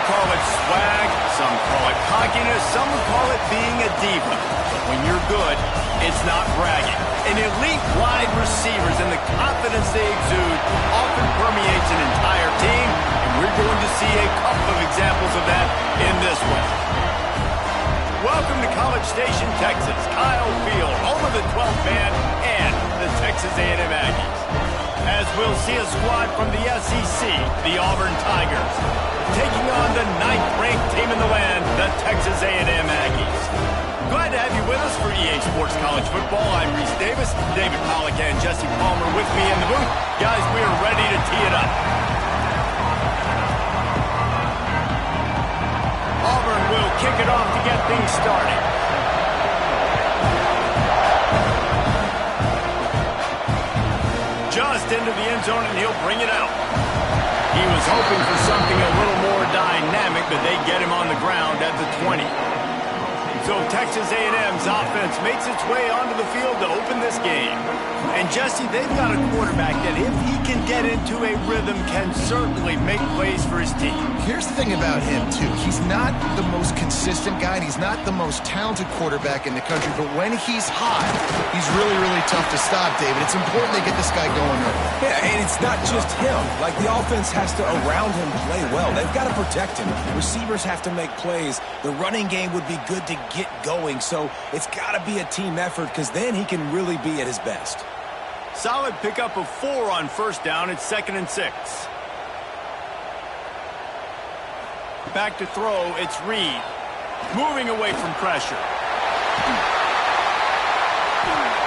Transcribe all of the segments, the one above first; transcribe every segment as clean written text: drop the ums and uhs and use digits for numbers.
call it swag, some call it cockiness, some would call it being a diva. But when you're good, it's not bragging. An elite wide receivers and the confidence they exude often permeates an entire team, and we're going to see a couple of examples of that in this one. Welcome to College Station, Texas. Kyle Field, home of the 12th man and the Texas A&M Aggies. As we'll see a squad from the SEC, the Auburn Tigers, taking on the 9th-ranked team in the land, the Texas A&M Aggies. Glad to have you with us for EA Sports College Football. I'm Reese Davis, David Pollack and Jesse Palmer with me in the booth. Guys, we are ready to tee it up. Auburn will kick it off to get things started. Just into the end zone, and he'll bring it out. He was hoping for something a little more dynamic, but they get him on the ground at the 20. So Texas A&M's offense makes its way onto the field to open this game. And Jesse, they've got a quarterback that if he can get into a rhythm can certainly make plays for his team. Here's the thing about him, too. He's not the most consistent guy, and he's not the most talented quarterback in the country, but when he's hot, he's really, really tough to stop, David. It's important they get this guy going early. Yeah, and it's not just him. Like, the offense has to, around him, play well. They've got to protect him. Receivers have to make plays. The running game would be good to get going, so it's got to be a team effort because then he can really be at his best. Solid pickup of 4 on first down. It's 2nd and 6. Back to throw, it's Reed. Moving away from pressure.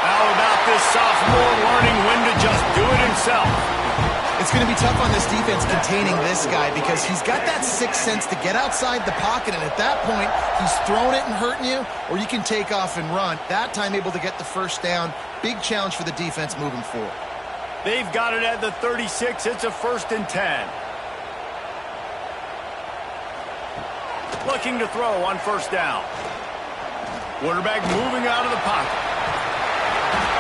How about this sophomore learning when to just do it himself? It's going to be tough on this defense containing this guy because he's got that sixth sense to get outside the pocket, and at that point, he's throwing it and hurting you, or you can take off and run. That time able to get the first down. Big challenge for the defense moving forward. They've got it at the 36. It's a 1st and 10. Looking to throw on first down. Quarterback moving out of the pocket.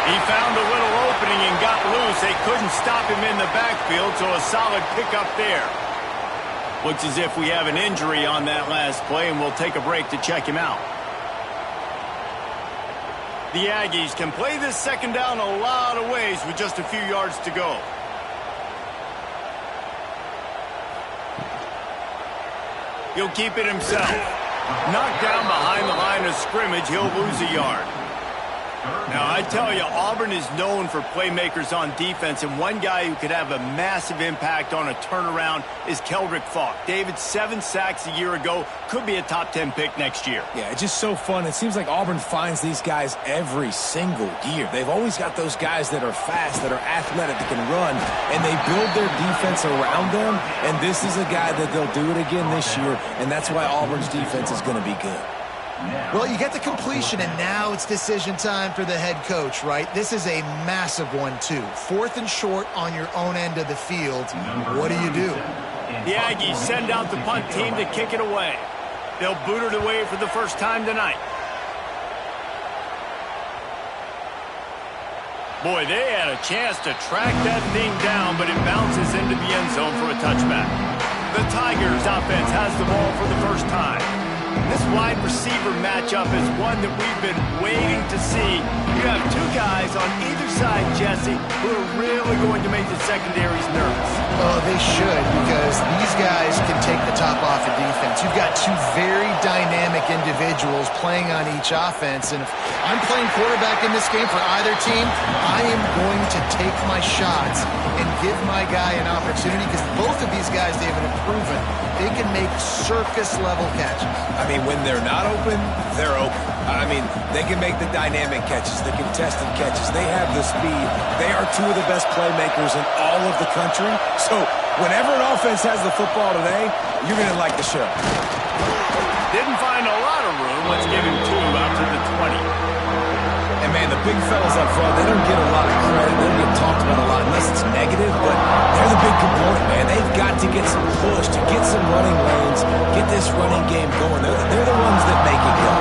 He found a little opening and got loose. They couldn't stop him in the backfield, so a solid pickup there. Looks as if we have an injury on that last play, and we'll take a break to check him out. The Aggies can play this second down a lot of ways with just a few yards to go. He'll keep it himself. Knocked down behind the line of scrimmage, he'll lose a yard. Now, I tell you, Auburn is known for playmakers on defense, and one guy who could have a massive impact on a turnaround is Keldrick Falk. David, 7 sacks a year ago, could be a top 10 pick next year. Yeah, it's just so fun. It seems like Auburn finds these guys every single year. They've always got those guys that are fast, that are athletic, that can run, and they build their defense around them, and this is a guy that they'll do it again this year, and that's why Auburn's defense is going to be good. Well, you get the completion, and now it's decision time for the head coach, right? This is a massive one, too. 4th and short on your own end of the field. What do you do? The Aggies send out the punt team to kick it away. They'll boot it away for the first time tonight. Boy, they had a chance to track that thing down, but it bounces into the end zone for a touchback. The Tigers offense has the ball for the first time. This wide receiver matchup is one that we've been waiting to see. You have 2 guys on either side, Jesse, who are really going to make the secondaries nervous. Oh, they should, because these guys can take the top off of defense. You've got 2 very dynamic individuals playing on each offense, and if I'm playing quarterback in this game for either team, I am going to take my shots and give my guy an opportunity, because both of these guys, David, have proven they can make circus-level catches. I mean, when they're not open, they're open. I mean, they can make the dynamic catches, the contested catches. They have the speed. They are 2 of the best playmakers in all of the country. So whenever an offense has the football today, you're going to like the show. Didn't find a lot of room. Let's give him 2 out to the 20. And, man, the big fellas up front, they don't get a lot of credit. They don't get talked about a lot unless it's negative, but they're the big component, man. They've got to get some push, to get some running lanes, get this running game going. They're the ones that make it go.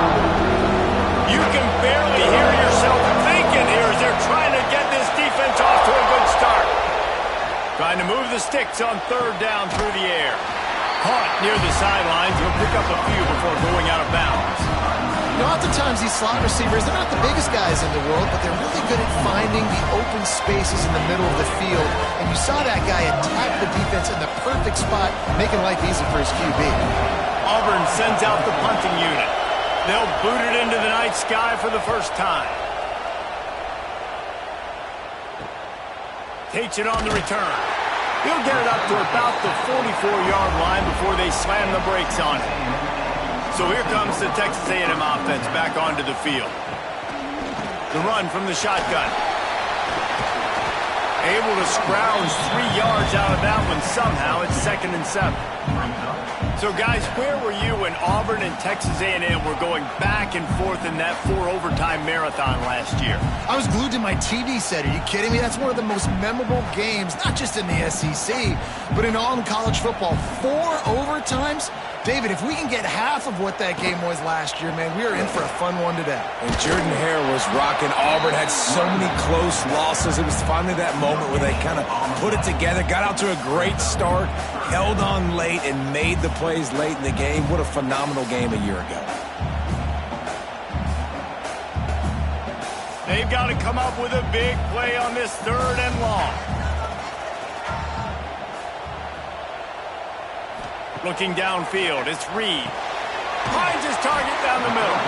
You can barely hear yourself thinking here as they're trying to get this defense off to a good start. Trying to move the sticks on 3rd down through the air. Caught near the sidelines. He'll pick up a few before going out of bounds. You know, oftentimes these slot receivers, they're not the biggest guys in the world, but they're really good at finding the open spaces in the middle of the field. And you saw that guy attack the defense in the perfect spot, making life easy for his QB. Auburn sends out the punting unit. They'll boot it into the night sky for the first time. Takes it on the return. He'll get it up to about the 44-yard line before they slam the brakes on it. So here comes the Texas A&M offense back onto the field. The run from the shotgun. Able to scrounge 3 yards out of that one somehow. It's 2nd and 7. So, guys, where were you when Auburn and Texas A&M were going back and forth in that 4-overtime marathon last year? I was glued to my TV set. Are you kidding me? That's one of the most memorable games, not just in the SEC, but in all in college football. 4 overtimes? David, if we can get half of what that game was last year, man, we are in for a fun one today. And Jordan Hare was rocking. Auburn had so many close losses. It was finally that moment where they kind of put it together, got out to a great start, held on late, and made the plays late in the game. What a phenomenal game a year ago. They've got to come up with a big play on this 3rd and long. Looking downfield, it's Reed. Finds his target down the middle.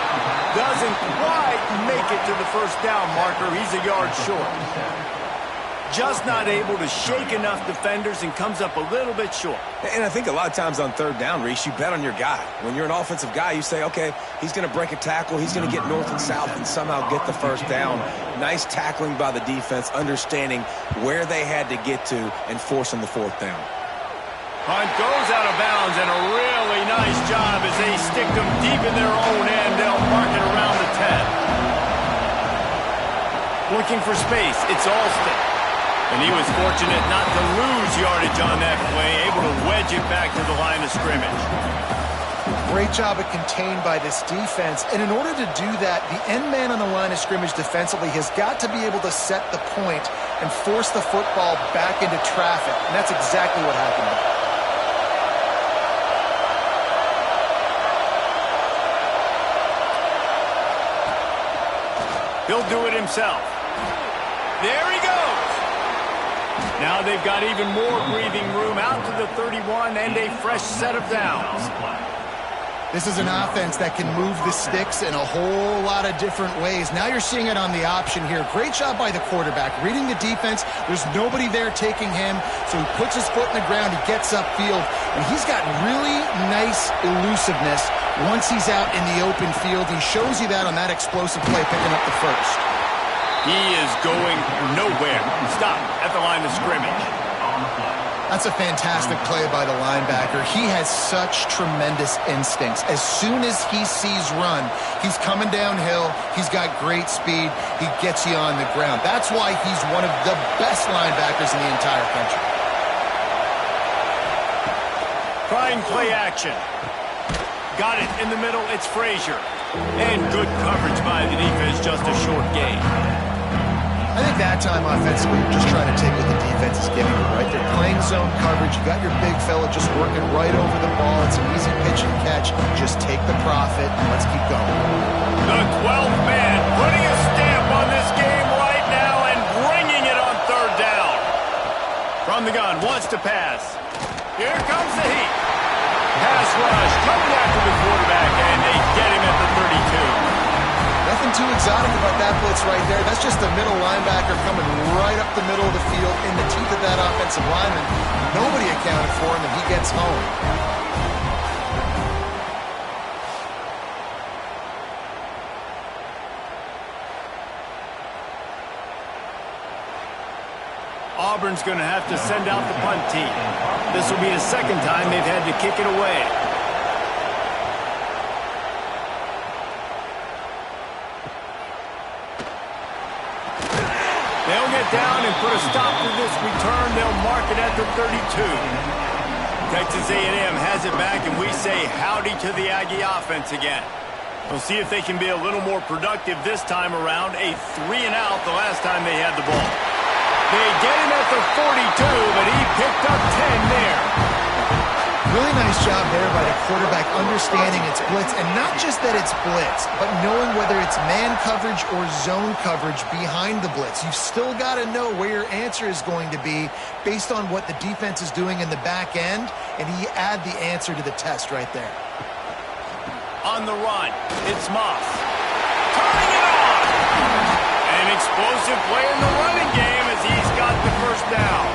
Doesn't quite make it to the first down marker. He's a yard short. Just not able to shake enough defenders and comes up a little bit short. And I think a lot of times on 3rd down, Reese, you bet on your guy. When you're an offensive guy, you say, okay, he's going to break a tackle. He's going to get north and south and somehow get the first down. Nice tackling by the defense, understanding where they had to get to and forcing the 4th down. Punt goes out of bounds, and a really nice job as they stick them deep in their own end. They'll mark it around the 10. Looking for space, it's Alston. And he was fortunate not to lose yardage on that play, able to wedge it back to the line of scrimmage. Great job at contained by this defense. And in order to do that, the end man on the line of scrimmage defensively has got to be able to set the point and force the football back into traffic. And that's exactly what happened. He'll do it himself. There he goes. Now they've got even more breathing room out to the 31 and a fresh set of downs. This is an offense that can move the sticks in a whole lot of different ways. Now you're seeing it on the option here. Great job by the quarterback. Reading the defense, there's nobody there taking him, so he puts his foot in the ground, he gets upfield, and he's got really nice elusiveness once he's out in the open field. He shows you that on that explosive play, picking up the first. He is going nowhere. Stop at the line of scrimmage. That's a fantastic play by the linebacker. He has such tremendous instincts. As soon as he sees run, he's coming downhill. He's got great speed. He gets you on the ground. That's why he's one of the best linebackers in the entire country. Trying play action. Got it in the middle. It's Frazier. And good coverage by the defense, just a short gain. I think that time offensively, you're just trying to take what the defense is giving you, right? They're playing zone coverage. You got your big fella just working right over the ball. It's an easy pitch and catch. Just take the profit and let's keep going. The 12th man putting a stamp on this game right now and bringing it on 3rd down. From the gun, wants to pass. Here comes the heat. Pass rush coming after the quarterback, and they get him at the 32. Nothing too exotic about that blitz right there. That's just a middle linebacker coming right up the middle of the field in the teeth of that offensive lineman. Nobody accounted for him, and he gets home. Auburn's going to have to send out the punt team. This will be the 2nd time they've had to kick it away. They'll get down and put a stop to this return. They'll mark it at the 32. Texas A&M has it back, and we say howdy to the Aggie offense again. We'll see if they can be a little more productive this time around. A 3-and-out the last time they had the ball. They get him at the 42, but he picked up 10 there. Really nice job there by the quarterback understanding it's blitz, and not just that it's blitz, but knowing whether it's man coverage or zone coverage behind the blitz. You've still got to know where your answer is going to be based on what the defense is doing in the back end, and he add the answer to the test right there. On the run, it's Moss. Turning it on! An explosive play in the running game as he's got the first down.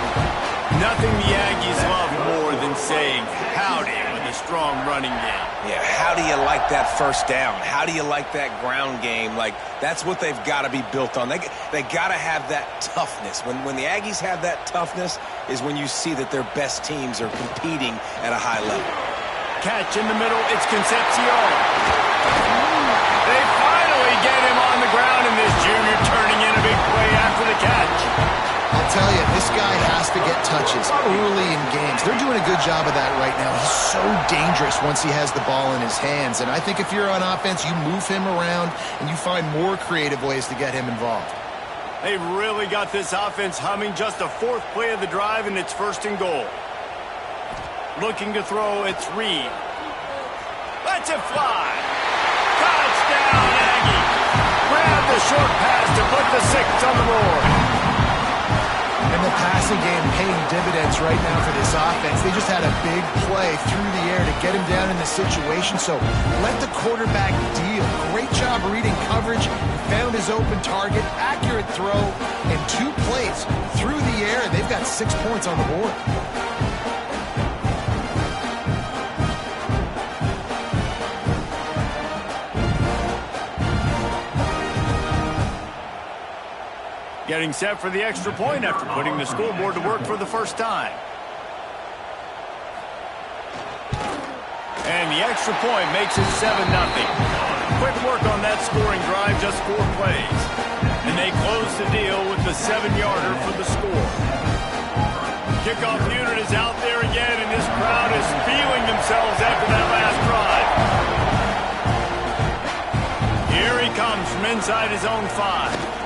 Nothing the Aggies love more than saying howdy with a strong running game. Yeah, how do you like that first down? How do you like that ground game? Like, that's what they've got to be built on. They got to have that toughness. When the Aggies have that toughness is when you see that their best teams are competing at a high level. Catch in the middle, it's Concepcion. They finally get him on the ground, and this junior turning in a big play after the catch. I'll tell you, this guy has to get touches early in games. They're doing a good job of that right now. He's so dangerous once he has the ball in his hands. And I think if you're on offense, you move him around and you find more creative ways to get him involved. They've really got this offense humming. Just a fourth play of the drive, and it's 1st and goal. Looking to throw, it's Reed. Lets it fly. Touchdown, Aggie. Grab the short pass to put the 6 on the board. And the passing game paying dividends right now for this offense. They just had a big play through the air to get him down in the situation. So let the quarterback deal. Great job reading coverage. Found his open target. Accurate throw. And 2 plays through the air. They've got 6 points on the board. Getting set for the extra point after putting the scoreboard to work for the first time. And the extra point makes it 7-0. Quick work on that scoring drive, just 4 plays. And they close the deal with the 7-yarder for the score. Kickoff unit is out there again, and this crowd is feeling themselves after that last drive. Here he comes from inside his own 5.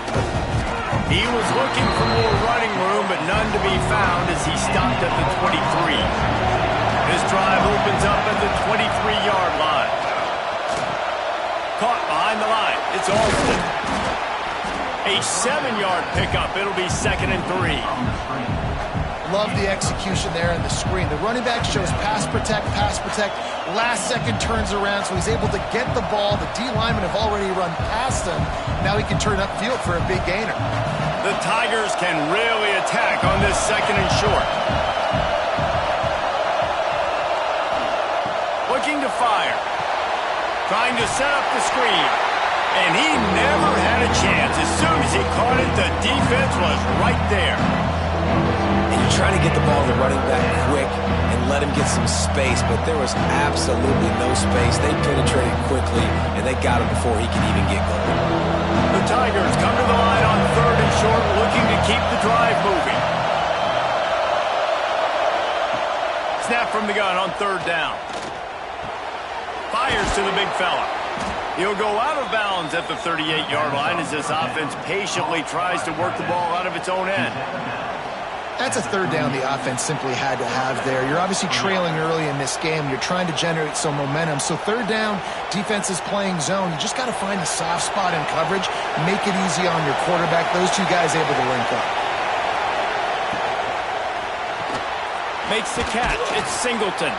He was looking for more running room, but none to be found as he stopped at the 23. This drive opens up at the 23-yard line. Caught behind the line. It's Alston. A 7-yard pickup. It'll be 2nd and 3. Love the execution there in the screen. The running back shows pass protect. Last second turns around, so he's able to get the ball. The D linemen have already run past him. Now he can turn upfield for a big gainer. The Tigers can really attack on this 2nd and short. Looking to fire. Trying to set up the screen. And he never had a chance. As soon as he caught it, the defense was right there. And you try to get the ball to the running back quick and let him get some space, but there was absolutely no space. They penetrated quickly, and they got him before he could even get going. The Tigers come to the line on 3rd and short, looking to keep the drive moving. Snap from the gun on 3rd down. Fires to the big fella. He'll go out of bounds at the 38-yard line as this offense patiently tries to work the ball out of its own end. That's a 3rd down the offense simply had to have there. You're obviously trailing early in this game. You're trying to generate some momentum. So 3rd down, defense is playing zone. You just got to find the soft spot in coverage, make it easy on your quarterback. Those 2 guys able to link up. Makes the catch. It's Singleton.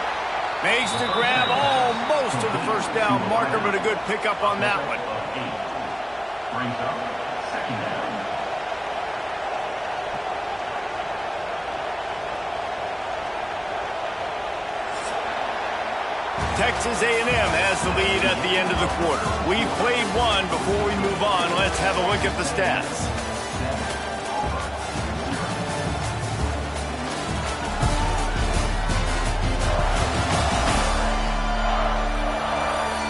Makes the grab almost to the 1st down marker, but a good pickup on that one. Brings up 2nd down. Texas A&M has the lead at the end of the quarter. We've played 1. Before we move on, let's have a look at the stats.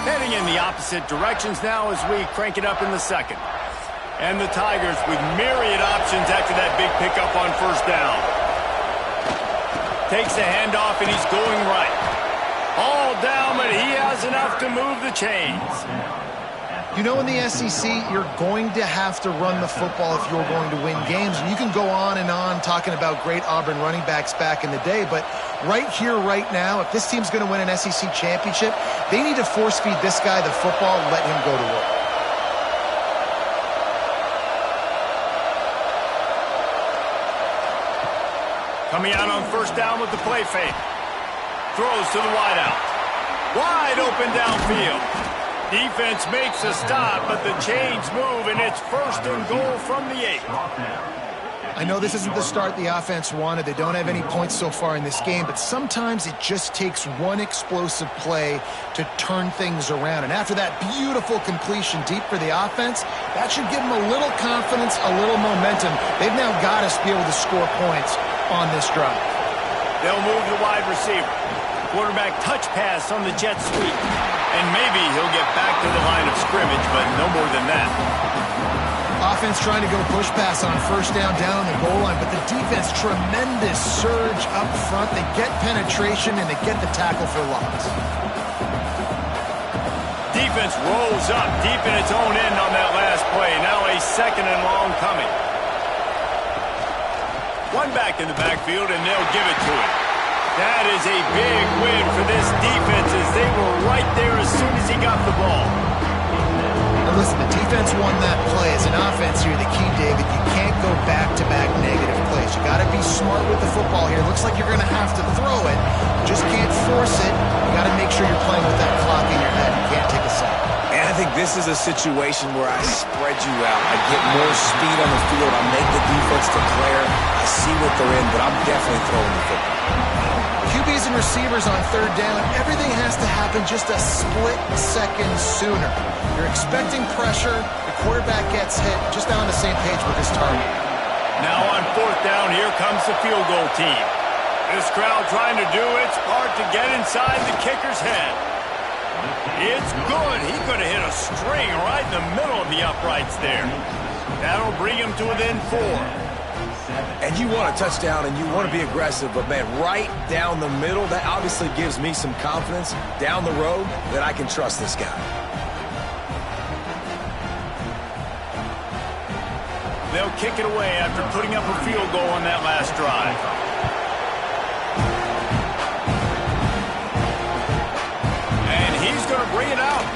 Heading in the opposite directions now as we crank it up in the 2nd. And the Tigers with myriad options after that big pickup on 1st down. Takes the handoff and he's going right. All down, but he has enough to move the chains. You know, in the SEC, you're going to have to run the football if you're going to win games. And you can go on and on talking about great Auburn running backs back in the day, but right here, right now, if this team's going to win an SEC championship, they need to force-feed this guy the football and let him go to work. Coming out on first down with the play fake. Throws to the wideout. Wide open downfield. Defense makes a stop, but the chains move, and it's first and goal from the 8. I know this isn't the start the offense wanted. They don't have any points so far in this game, but sometimes it just takes one explosive play to turn things around. And after that beautiful completion deep for the offense, that should give them a little confidence, a little momentum. They've now got to be able to score points on this drive. They'll move the wide receiver. Quarterback touch pass on the jet sweep. And maybe he'll get back to the line of scrimmage, but no more than that. Offense trying to go push pass on first down on the goal line, but the defense, tremendous surge up front. They get penetration, and they get the tackle for loss. Defense rolls up deep in its own end on that last play. Now a second and long coming. One back in the backfield, and they'll give it to him. That is a big win for this defense as they were right there as soon as he got the ball. Now listen, the defense won that play. As an offense here, the key, David, you can't go back-to-back negative plays. You got to be smart with the football here. Looks like you're going to have to throw it. You just can't force it. You got to make sure you're playing with that clock in your head. You can't take a sack. And I think this is a situation where I spread you out. I get more speed on the field. I make the defense declare. I see what they're in, but I'm definitely throwing the football. QBs and receivers on third down, everything has to happen just a split second sooner. You're expecting pressure, the quarterback gets hit, just on the same page with his target. Now on fourth down, here comes the field goal team. This crowd trying to do its part to get inside the kicker's head. It's good. He could have hit a string right in the middle of the uprights there. That'll bring him to within 4. And you want a touchdown and you want to be aggressive, but man, right down the middle, that obviously gives me some confidence down the road that I can trust this guy. They'll kick it away after putting up a field goal on that last drive. And he's going to bring it out.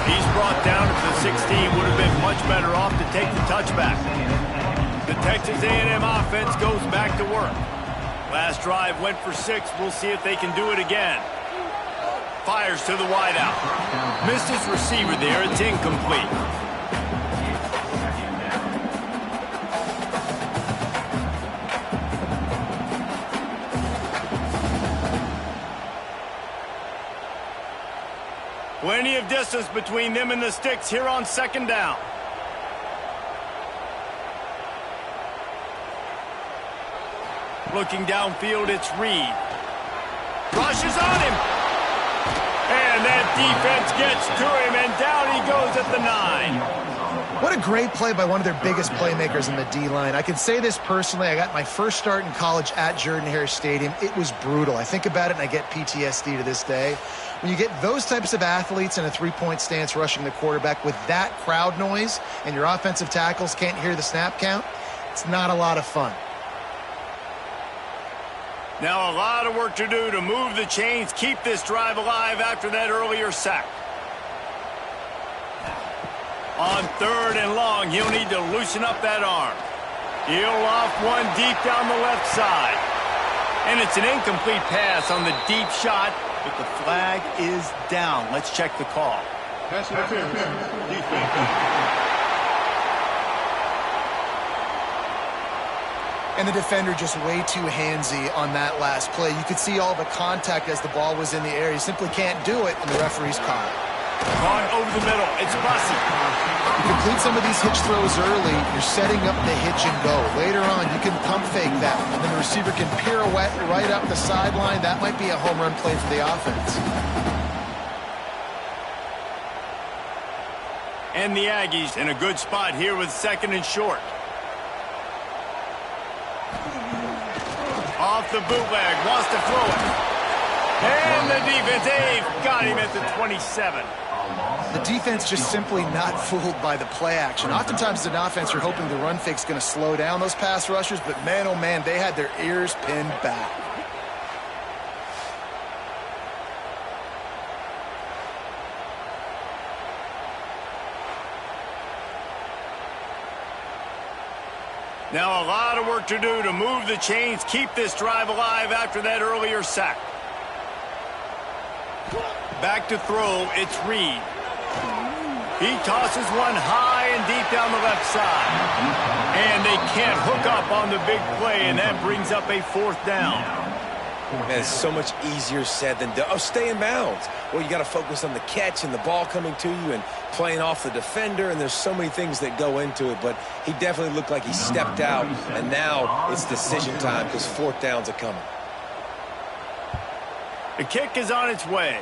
He's brought down at the 16. Would have been much better off to take the touchback. The Texas A&M offense goes back to work. Last drive went for 6. We'll see if they can do it again. Fires to the wideout. Missed his receiver there. It's incomplete. Plenty of distance between them and the sticks here on second down. Looking downfield, it's Reed. Rushes on him. And that defense gets to him, and down he goes at the 9. What a great play by one of their biggest playmakers in the D-line. I can say this personally. I got my first start in college at Jordan-Hare Stadium. It was brutal. I think about it, and I get PTSD to this day. When you get those types of athletes in a three-point stance rushing the quarterback with that crowd noise and your offensive tackles can't hear the snap count, it's not a lot of fun. Now a lot of work to do to move the chains, keep this drive alive after that earlier sack. On third and long, he'll need to loosen up that arm. He'll off one deep down the left side. And it's an incomplete pass on the deep shot, but the flag is down. Let's check the call. Pass interference. Defense. And the defender just way too handsy on that last play. You could see all the contact as the ball was in the air. You simply can't do it, and the referee's caught it. Caught over the middle. It's Bussey. You complete some of these hitch throws early, you're setting up the hitch and go. Later on, you can pump fake that, and then the receiver can pirouette right up the sideline. That might be a home run play for the offense. And the Aggies in a good spot here with second and short. Off the bootleg, wants to throw it. And the defense, they've got him at the 27. The defense just simply not fooled by the play action. Oftentimes as an offense, you're hoping the run fake's going to slow down those pass rushers, but man, oh man, they had their ears pinned back. Now a lot of work to do to move the chains, keep this drive alive after that earlier sack. Back to throw, it's Reed. He tosses one high and deep down the left side. And they can't hook up on the big play, and that brings up a 4th down. Man, it's so much easier said than done. Oh, stay in bounds. Well, you got to focus on the catch and the ball coming to you and playing off the defender, and there's so many things that go into it, but he definitely looked like he stepped out, and now it's decision time because 4th downs are coming. The kick is on its way.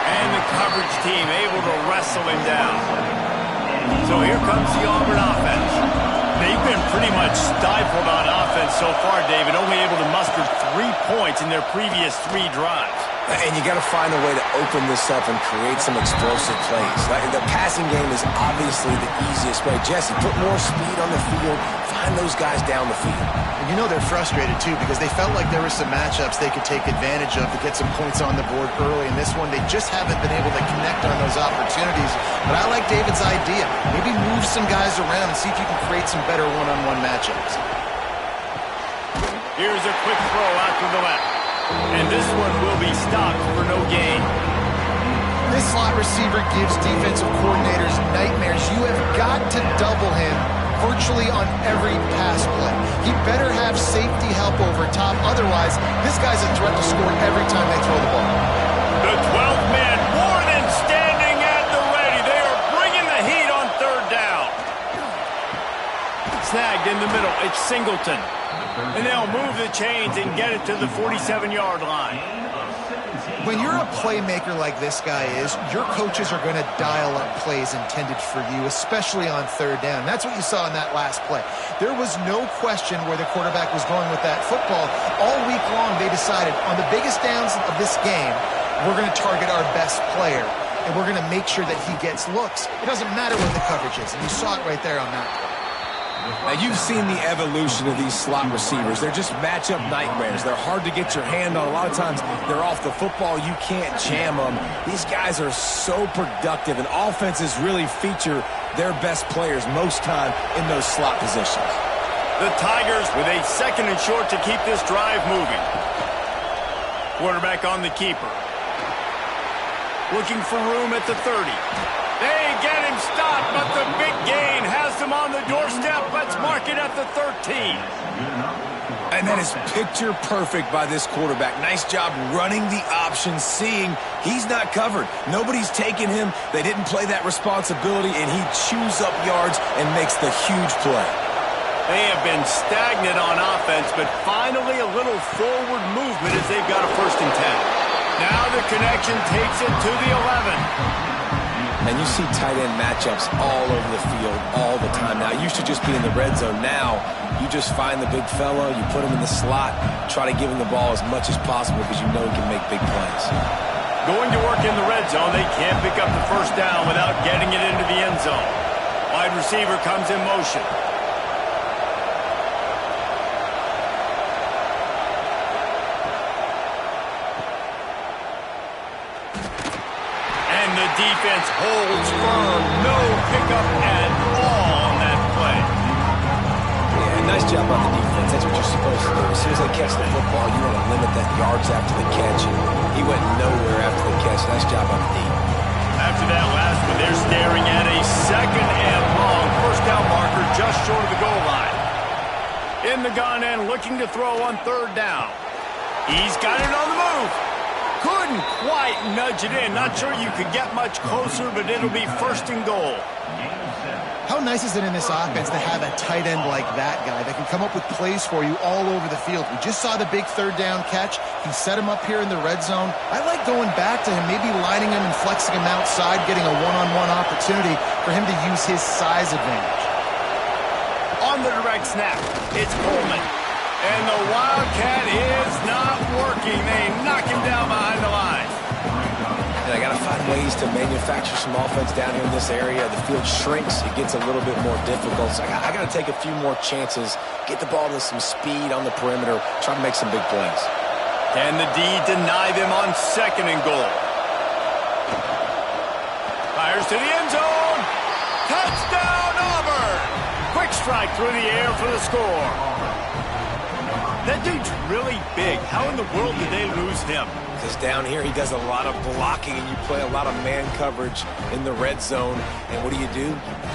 And the coverage team able to wrestle him down. So here comes the Auburn offense. They've been pretty much stifled on offense so far, David, only able to muster 3 points in their previous 3 drives. And you got to find a way to open this up and create some explosive plays. Like, the passing game is obviously the easiest way. Jesse, put more speed on the field. Find those guys down the field. And you know they're frustrated, too, because they felt like there were some matchups they could take advantage of to get some points on the board early. In this one, they just haven't been able to connect on those opportunities. But I like David's idea. Maybe move some guys around and see if you can create some better one-on-one matchups. Here's a quick throw out to the left. And this one will be stopped for no gain. This slot receiver gives defensive coordinators nightmares. You have got to double him virtually on every pass play. He better have safety help over top. Otherwise, this guy's a threat to score every time they throw the ball. The 12th man more than standing at the ready. They are bringing the heat on 3rd down. Snagged in the middle. It's Singleton. And they'll move the chains and get it to the 47-yard line. When you're a playmaker like this guy is, your coaches are going to dial up plays intended for you, especially on 3rd down. That's what you saw in that last play. There was no question where the quarterback was going with that football. All week long, they decided on the biggest downs of this game, we're going to target our best player, and we're going to make sure that he gets looks. It doesn't matter what the coverage is, and you saw it right there on that play. Now, you've seen the evolution of these slot receivers. They're just matchup nightmares. They're hard to get your hand on. A lot of times, they're off the football. You can't jam them. These guys are so productive, and offenses really feature their best players most time in those slot positions. The Tigers with a 2nd and short to keep this drive moving. Quarterback on the keeper. Looking for room at the 30. They get him stopped, but the big gain has them on the doorstep. Let's mark it at the 13. And that is picture perfect by this quarterback. Nice job running the option, seeing he's not covered. Nobody's taking him. They didn't play that responsibility, and he chews up yards and makes the huge play. They have been stagnant on offense, but finally a little forward movement as they've got a 1st and 10. Now the connection takes it to the 11. And you see tight end matchups all over the field all the time now. It used to just be in the red zone. Now you just find the big fellow, you put him in the slot, try to give him the ball as much as possible because you know he can make big plays. Going to work in the red zone, they can't pick up the 1st down without getting it into the end zone. Wide receiver comes in motion. Defense holds firm. No pickup at all on that play. Yeah, nice job on the defense. That's what you're supposed to do. As soon as they catch the football, you want to limit that yards after the catch. And he went nowhere after the catch. Nice job on the D. After that last one, they're staring at a 2nd and long. 1st down marker just short of the goal line. In the gun and looking to throw on 3rd down. He's got it on the move. Couldn't quite nudge it in. Not sure you could get much closer, but it'll be 1st and goal. How nice is it in this offense to have a tight end like that guy that can come up with plays for you all over the field? We just saw the big 3rd down catch. He set him up here in the red zone. I like going back to him, maybe lining him and flexing him outside, getting a one-on-one opportunity for him to use his size advantage. On the direct snap, it's Coleman. And the Wildcat is not working. They knock him down behind the line. They got to find ways to manufacture some offense down here in this area. The field shrinks. It gets a little bit more difficult. So I got to take a few more chances, get the ball with some speed on the perimeter, try to make some big plays. Can the D deny them on 2nd and goal? Fires to the end zone. Touchdown, Auburn! Quick strike through the air for the score. That dude's really big. How in the world did they lose him? Because down here he does a lot of blocking and you play a lot of man coverage in the red zone. And what do? You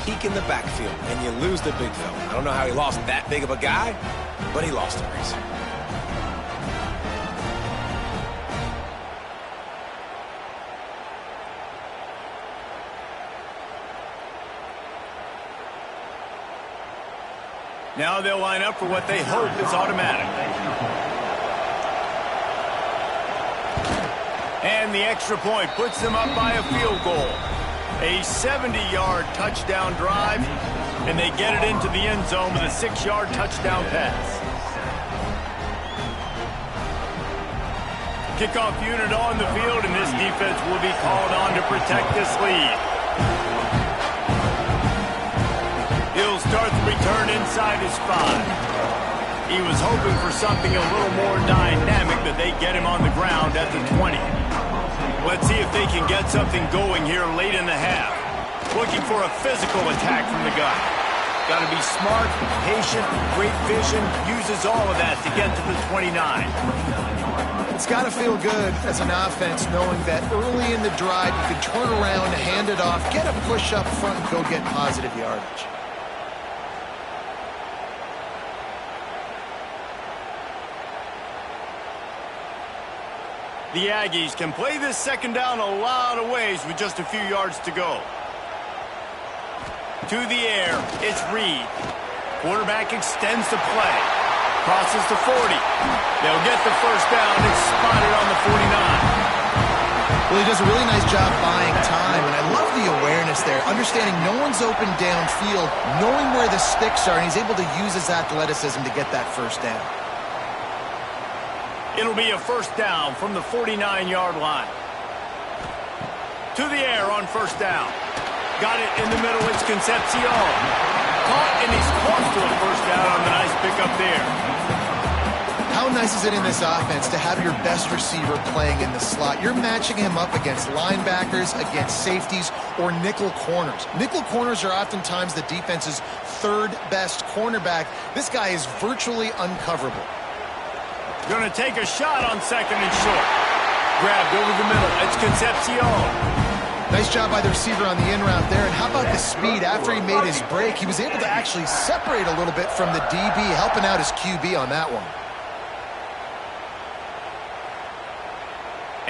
peek in the backfield and you lose the big fella. I don't know how he lost that big of a guy, but he lost a race. Now they'll line up for what they hope is automatic. And the extra point puts them up by a field goal. A 70-yard touchdown drive, and they get it into the end zone with a 6-yard touchdown pass. Kickoff unit on the field, and this defense will be called on to protect this lead. He'll start the return inside his 5. He was hoping for something a little more dynamic, but they get him on the ground at the 20. Let's see if they can get something going here late in the half. Looking for a physical attack from the guy. Got to be smart, patient, great vision, uses all of that to get to the 29. It's got to feel good as an offense knowing that early in the drive you can turn around, hand it off, get a push up front, and go get positive yardage. The Aggies can play this 2nd down a lot of ways with just a few yards to go. To the air, it's Reed. Quarterback extends the play. Crosses the 40. They'll get the first down. It's spotted on the 49. Well, he does a really nice job buying time, and I love the awareness there, understanding no one's open downfield, knowing where the sticks are, and he's able to use his athleticism to get that first down. It'll be a first down from the 49-yard line. To the air on first down. Got it in the middle. It's Concepcion. Caught, and he's close to a first down on the nice pickup there. How nice is it in this offense to have your best receiver playing in the slot? You're matching him up against linebackers, against safeties, or nickel corners. Nickel corners are oftentimes the defense's 3rd best cornerback. This guy is virtually uncoverable. Going to take a shot on 2nd and short. Grabbed over the middle. It's Concepcion. Nice job by the receiver on the in route there. And how about the speed after he made his break? He was able to actually separate a little bit from the DB, helping out his QB on that one.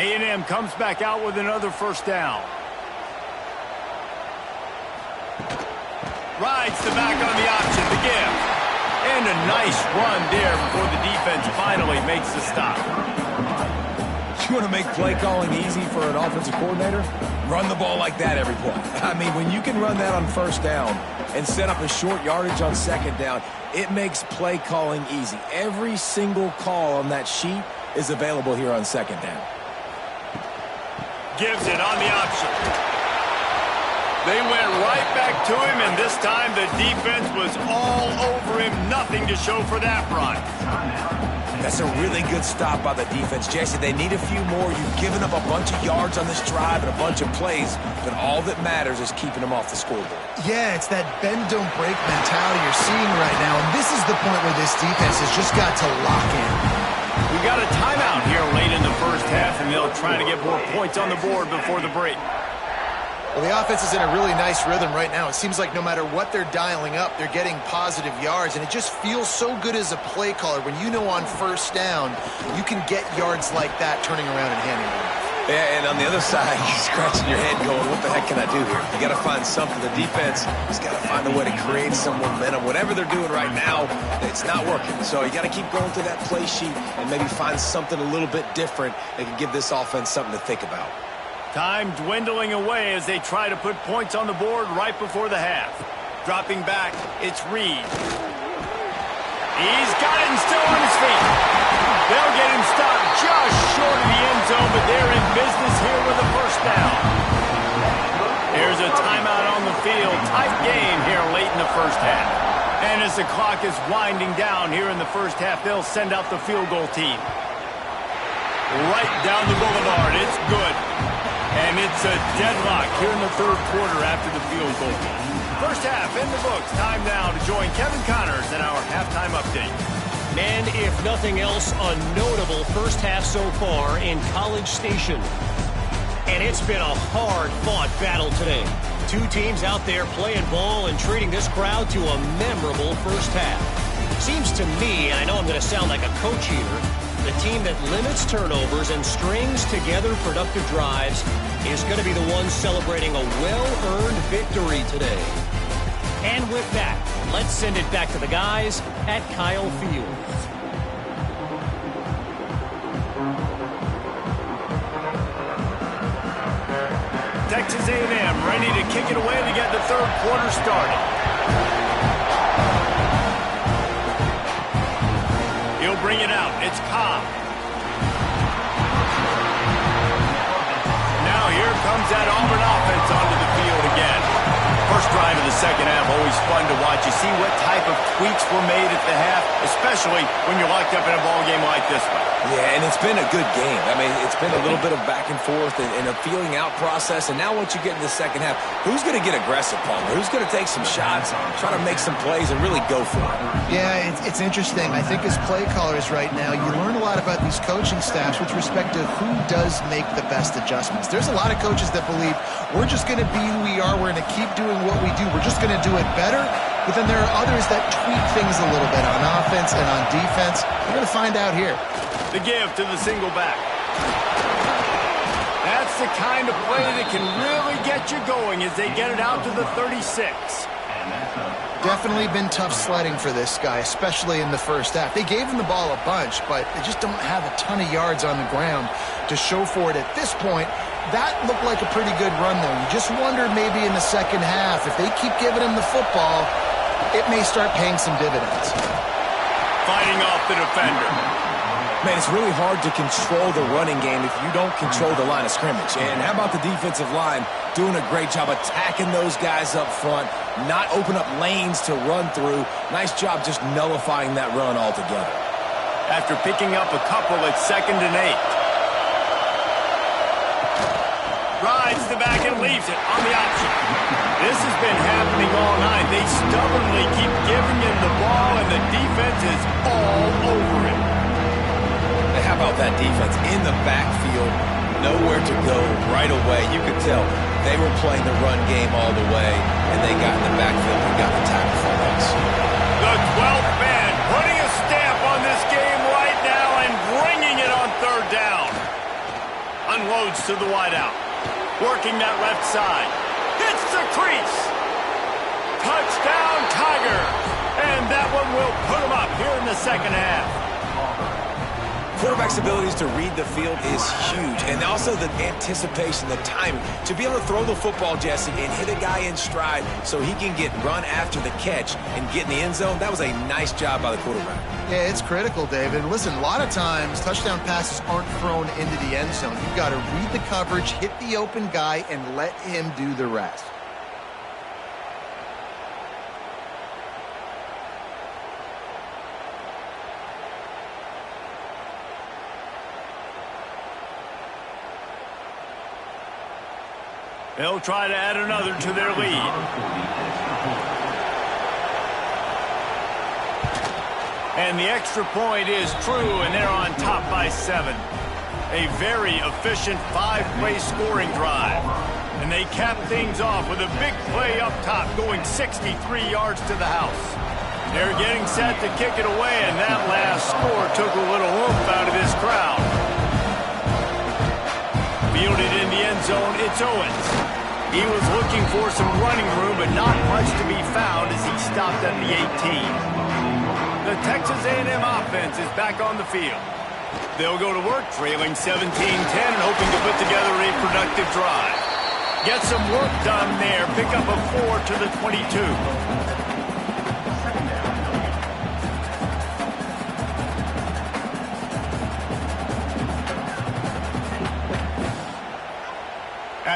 A&M comes back out with another first down. Rides the back on the option, the give. And a nice run there before the defense finally makes the stop. You want to make play calling easy for an offensive coordinator? Run the ball like that every play. I mean, when you can run that on first down and set up a short yardage on 2nd down, it makes play calling easy. Every single call on that sheet is available here on 2nd down. Gives it on the option. They went right back to him, and this time the defense was all over him. Nothing to show for that run. That's a really good stop by the defense. Jesse, they need a few more. You've given up a bunch of yards on this drive and a bunch of plays, but all that matters is keeping them off the scoreboard. Yeah, it's that bend, don't break mentality you're seeing right now, and this is the point where this defense has just got to lock in. We got a timeout here late in the first half, and they'll try to get more points on the board before the break. Well, the offense is in a really nice rhythm right now. It seems like no matter what they're dialing up, they're getting positive yards, and it just feels so good as a play caller when you know on first down you can get yards like that turning around and handing it off. Yeah, and on the other side, you're scratching your head going, what the heck can I do here? You got to find something. The defense has got to find a way to create some momentum. Whatever they're doing right now, it's not working. So you got to keep going through that play sheet and maybe find something a little bit different that can give this offense something to think about. Time dwindling away as they try to put points on the board right before the half. Dropping back, it's Reed. He's got it and still on his feet. They'll get him stopped just short of the end zone, but they're in business here with a first down. Here's a timeout on the field. Tight game here late in the first half. And as the clock is winding down here in the first half, they'll send out the field goal team. Right down the boulevard. It's good. And it's a deadlock here in the third quarter after the field goal. First half in the books. Time now to join Kevin Connors in our halftime update. And if nothing else, a notable first half so far in College Station. And it's been a hard-fought battle today. Two teams out there playing ball and treating this crowd to a memorable first half. Seems to me, and I know I'm going to sound like a coach here, the team that limits turnovers and strings together productive drives is going to be the one celebrating a well-earned victory today. And with that, let's send it back to the guys at Kyle Field. Texas A&M ready to kick it away to get the third quarter started. He'll bring it out. It's Cobb. Now here comes that Auburn offense onto the field again. First drive of the second half, always fun to watch. You see what type of tweaks were made at the half, especially when you're locked up in a ball game like this one. Yeah, and it's been a good game. I mean, it's been a little bit of back and forth and a feeling out process. And now once you get in the second half, who's going to get aggressive, Palmer? Who's going to take some shots, try to make some plays, and really go for it? Yeah, it's interesting. I think as play callers right now, you learn a lot about these coaching staffs with respect to who does make the best adjustments. There's a lot of coaches that believe we're just going to be who we are. We're going to keep doing what we do. We're just going to do it better. But then there are others that tweak things a little bit on offense and on defense. We're going to find out here. The give to the single back. That's the kind of play that can really get you going as they get it out to the 36. Definitely been tough sledding for this guy, especially in the first half. They gave him the ball a bunch, but they just don't have a ton of yards on the ground to show for it at this point. That looked like a pretty good run, though. You just wondered maybe in the second half, if they keep giving him the football, it may start paying some dividends. Fighting off the defender. Man, it's really hard to control the running game if you don't control the line of scrimmage. And how about the defensive line doing a great job attacking those guys up front, not open up lanes to run through. Nice job just nullifying that run altogether. After picking up a couple at 2nd and 8. Rides the back and leaves it on the option. This has been happening all night. They stubbornly keep giving him the ball, and the defense is all over it. How about that defense in the backfield, nowhere to go right away. You could tell they were playing the run game all the way, and they got in the backfield and got the tackle for us. The 12th man putting a stamp on this game right now and bringing it on third down. Unloads to the wideout. Working that left side. Hits the crease. Touchdown, Tigers. And that one will put them up here in the second half. Quarterback's abilities to read the field is huge, and also the anticipation, the timing. To be able to throw the football, Jesse, and hit a guy in stride so he can get run after the catch and get in the end zone, that was a nice job by the quarterback. Yeah, it's critical, David. Listen, a lot of times touchdown passes aren't thrown into the end zone. You've got to read the coverage, hit the open guy, and let him do the rest. They'll try to add another to their lead. And the extra point is true, and they're on top by 7. A very efficient 5-play scoring drive. And they cap things off with a big play up top, going 63 yards to the house. They're getting set to kick it away, and that last score took a little oomph out of this crowd. Fielded in the end zone, it's Owens. He was looking for some running room, but not much to be found as he stopped at the 18. The Texas A&M offense is back on the field. They'll go to work, trailing 17-10 and hoping to put together a productive drive. Get some work done there. Pick up a 4 to the 22.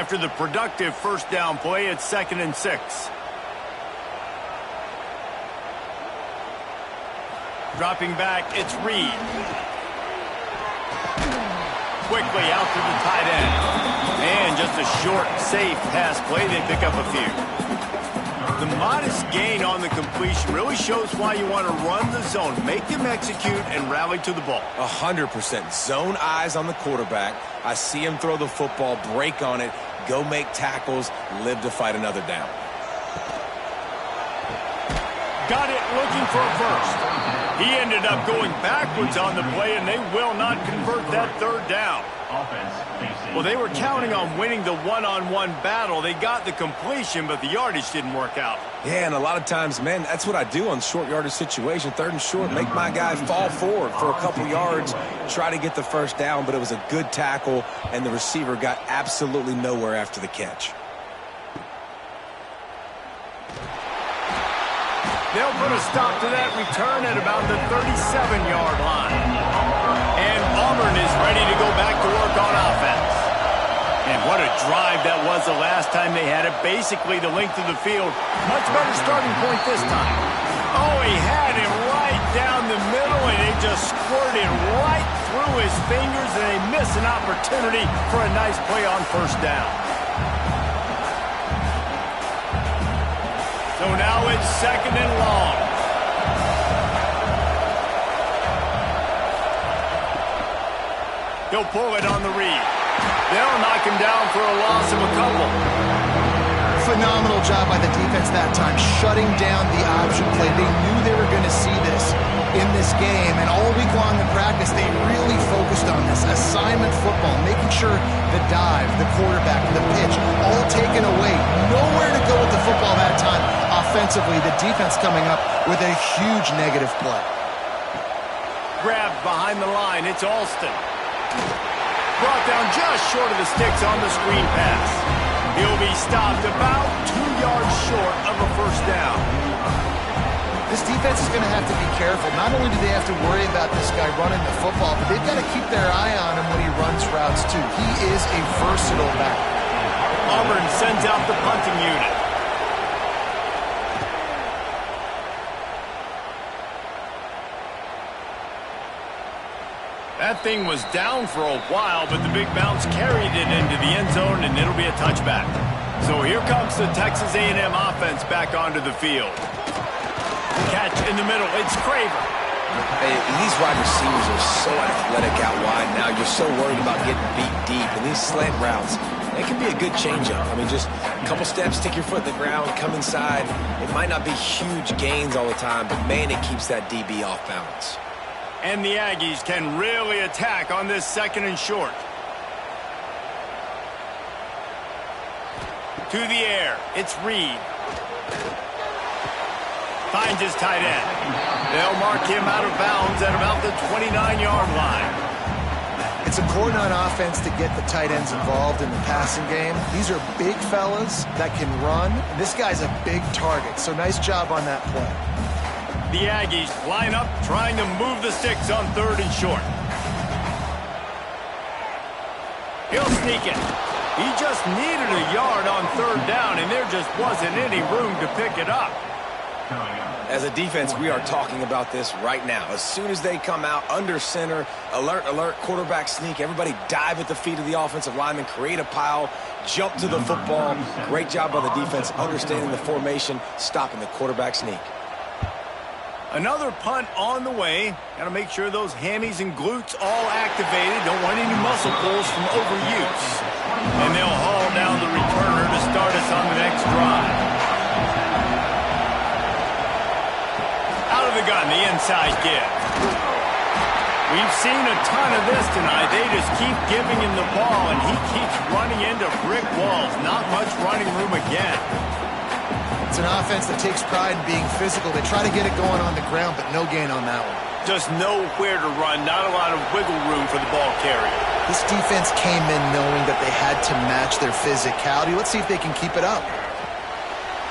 After the productive first down play, it's 2nd and 6. Dropping back, it's Reed. Quickly out to the tight end. And just a short, safe pass play. They pick up a few. The modest gain on the completion really shows why you want to run the zone. Make them execute and rally to the ball. 100%. Zone eyes on the quarterback. I see him throw the football, break on it, go make tackles, live to fight another down. Got it looking for a first. He ended up going backwards on the play, and they will not convert that 3rd down. Well, they were counting on winning the one-on-one battle. They got the completion, but the yardage didn't work out. Yeah, and a lot of times, man, that's what I do on short yardage situation. 3rd and short, make my guy fall forward for a couple yards, try to get the first down, but it was a good tackle, and the receiver got absolutely nowhere after the catch. They'll put a stop to that return at about the 37-yard line. And Auburn is ready to go back to work on offense. And what a drive that was the last time they had it. Basically the length of the field. Much better starting point this time. Oh, he had him right down the middle, and it just squirted right through his fingers, and they miss an opportunity for a nice play on first down. So now it's 2nd and long. He'll pull it on the read. They'll knock him down for a loss of a couple. Phenomenal job by the defense that time, shutting down the option play. They knew they were going to see this in this game, and all week long in practice, they really focused on this assignment football, making sure the dive, the quarterback, the pitch, all taken away. Nowhere to go with the football that time. Offensively, the defense coming up with a huge negative play. Grabbed behind the line, it's Alston. Brought down just short of the sticks on the screen pass. He'll be stopped about 2 yards short of a first down. This defense is going to have to be careful. Not only do they have to worry about this guy running the football, but they've got to keep their eye on him when he runs routes too. He is a versatile back. Auburn sends out the punting unit. That thing was down for a while, but the big bounce carried it into the end zone, and it'll be a touchback. So here comes the Texas A&M offense back onto the field. Catch in the middle, it's Craver. Hey, these wide receivers are so athletic out wide now. You're so worried about getting beat deep, and these slant routes, it can be a good changeup. I mean, just a couple steps, stick your foot in the ground, come inside. It might not be huge gains all the time, but man, it keeps that DB off balance. And the Aggies can really attack on this 2nd and short. To the air, it's Reed. Finds his tight end. They'll mark him out of bounds at about the 29-yard line. It's important on offense to get the tight ends involved in the passing game. These are big fellas that can run. This guy's a big target, so nice job on that play. The Aggies line up, trying to move the sticks on 3rd and short. He'll sneak it. He just needed a yard on 3rd down, and there just wasn't any room to pick it up. As a defense, we are talking about this right now. As soon as they come out under center, alert, alert, quarterback sneak, everybody dive at the feet of the offensive lineman, create a pile, jump to the football. Great job by the defense understanding the formation, stopping the quarterback sneak. Another punt on the way. Got to make sure those hammies and glutes all activated. Don't want any muscle pulls from overuse. And they'll haul down the returner to start us on the next drive. Out of the gun, the inside give. We've seen a ton of this tonight. They just keep giving him the ball, and he keeps running into brick walls. Not much running room again. It's an offense that takes pride in being physical. They try to get it going on the ground, but no gain on that one. Just nowhere to run, not a lot of wiggle room for the ball carrier. This defense came in knowing that they had to match their physicality. Let's see if they can keep it up.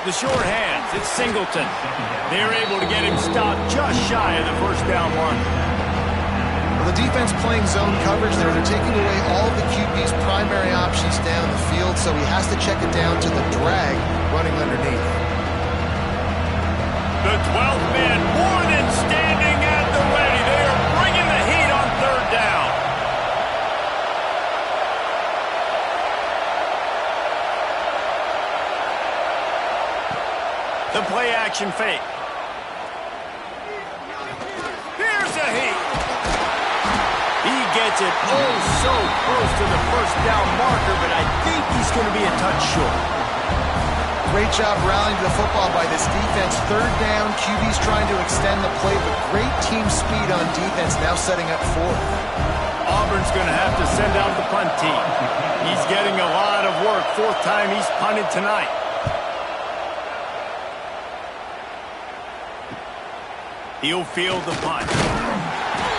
The short hands, it's Singleton. They're able to get him stopped just shy of the first down mark. Well, the defense playing zone coverage there. They're taking away all the QB's primary options down the field, so he has to check it down to the drag running underneath. The 12th man more than standing at the ready. They are bringing the heat on third down. The play action fake. Here's a heat. He gets it oh so close to the first down marker, but I think he's going to be a touch short. Great job rallying to the football by this defense. Third down, QB's trying to extend the play, but great team speed on defense, now setting up fourth. Auburn's going to have to send out the punt team. He's getting a lot of work. Fourth time he's punted tonight. He'll field the punt.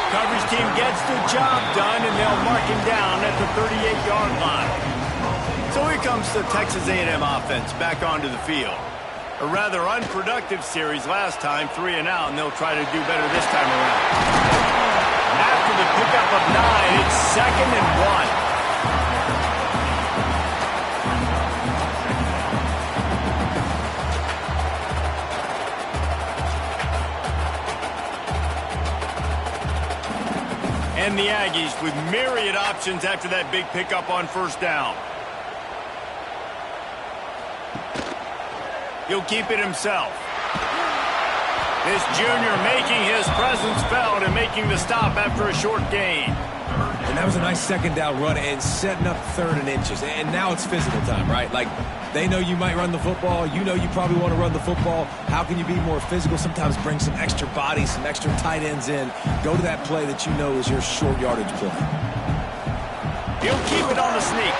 Coverage team gets the job done, and they'll mark him down at the 38-yard line. So here comes the Texas A&M offense back onto the field. A rather unproductive series last time, 3 and out, and they'll try to do better this time around. After the pickup of 9, it's 2nd and 1. And the Aggies with myriad options after that big pickup on first down. He'll keep it himself. This junior making his presence felt and making the stop after a short gain. And that was a nice second down run and setting up 3rd and inches. And now it's physical time, right? Like, they know you might run the football. You know you probably want to run the football. How can you be more physical? Sometimes bring some extra bodies, some extra tight ends in. Go to that play that you know is your short yardage play. He'll keep it on the sneak.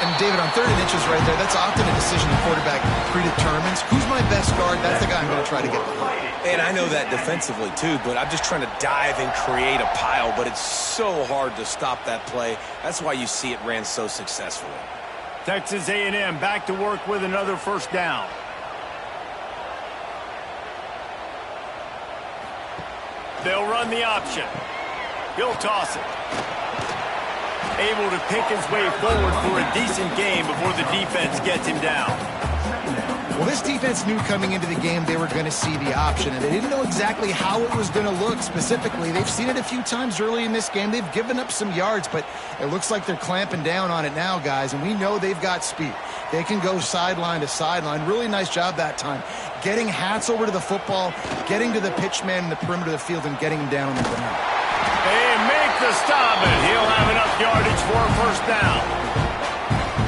And, David, on 3rd and inches right there, that's often a decision the quarterback predetermines. Who's my best guard? That's the guy I'm going to try to get behind. And I know that defensively, too, but I'm just trying to dive and create a pile, but it's so hard to stop that play. That's why you see it ran so successfully. Texas A&M back to work with another first down. They'll run the option. He'll toss it. Able to pick his way forward for a decent game before the defense gets him down. Well, this defense knew coming into the game they were going to see the option, and they didn't know exactly how it was going to look specifically. They've seen it a few times early in this game. They've given up some yards, but it looks like they're clamping down on it now, guys, and we know they've got speed. They can go sideline to sideline. Really nice job that time. Getting hats over to the football, getting to the pitch man in the perimeter of the field, and getting him down on the ground. They make the stop, and he'll have enough yardage for a first down.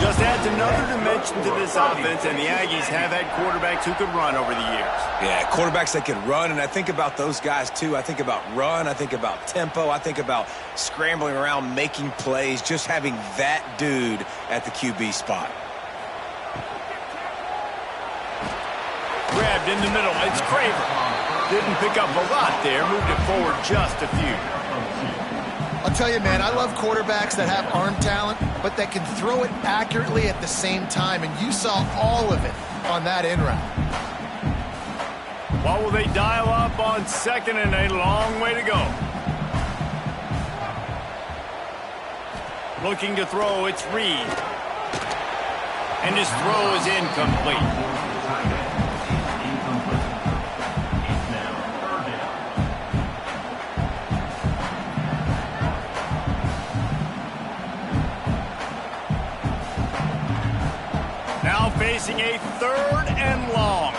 Just adds another dimension to this offense, and the Aggies have had quarterbacks who could run over the years. Yeah, quarterbacks that can run, and I think about those guys, too. I think about run, I think about tempo, I think about scrambling around, making plays, just having that dude at the QB spot. Grabbed in the middle, it's Craver. Didn't pick up a lot there, moved it forward just a few. I'll tell you, man, I love quarterbacks that have arm talent, but that can throw it accurately at the same time, and you saw all of it on that in route. What will they dial up on 2nd and a long way to go? Looking to throw, it's Reed. And his throw is incomplete. Facing a 3rd and long.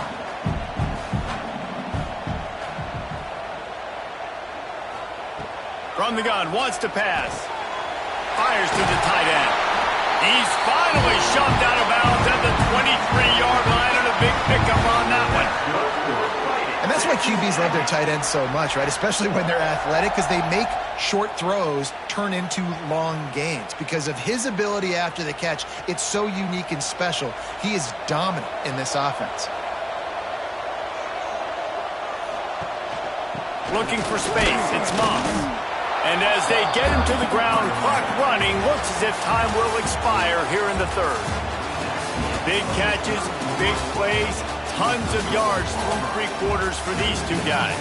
From the gun, wants to pass. Fires to the tight end. He's finally shoved out of bounds at the 23-yard line, and a big pickup on that one. And that's why QBs love their tight ends so much, right? Especially when they're athletic, because they make short throws turn into long gains. Because of his ability after the catch, it's so unique and special. He is dominant in this offense. Looking for space, it's Moss. And as they get him to the ground, clock running, looks as if time will expire here in the 3rd. Big catches, big plays, tons of yards through 3 quarters for these two guys.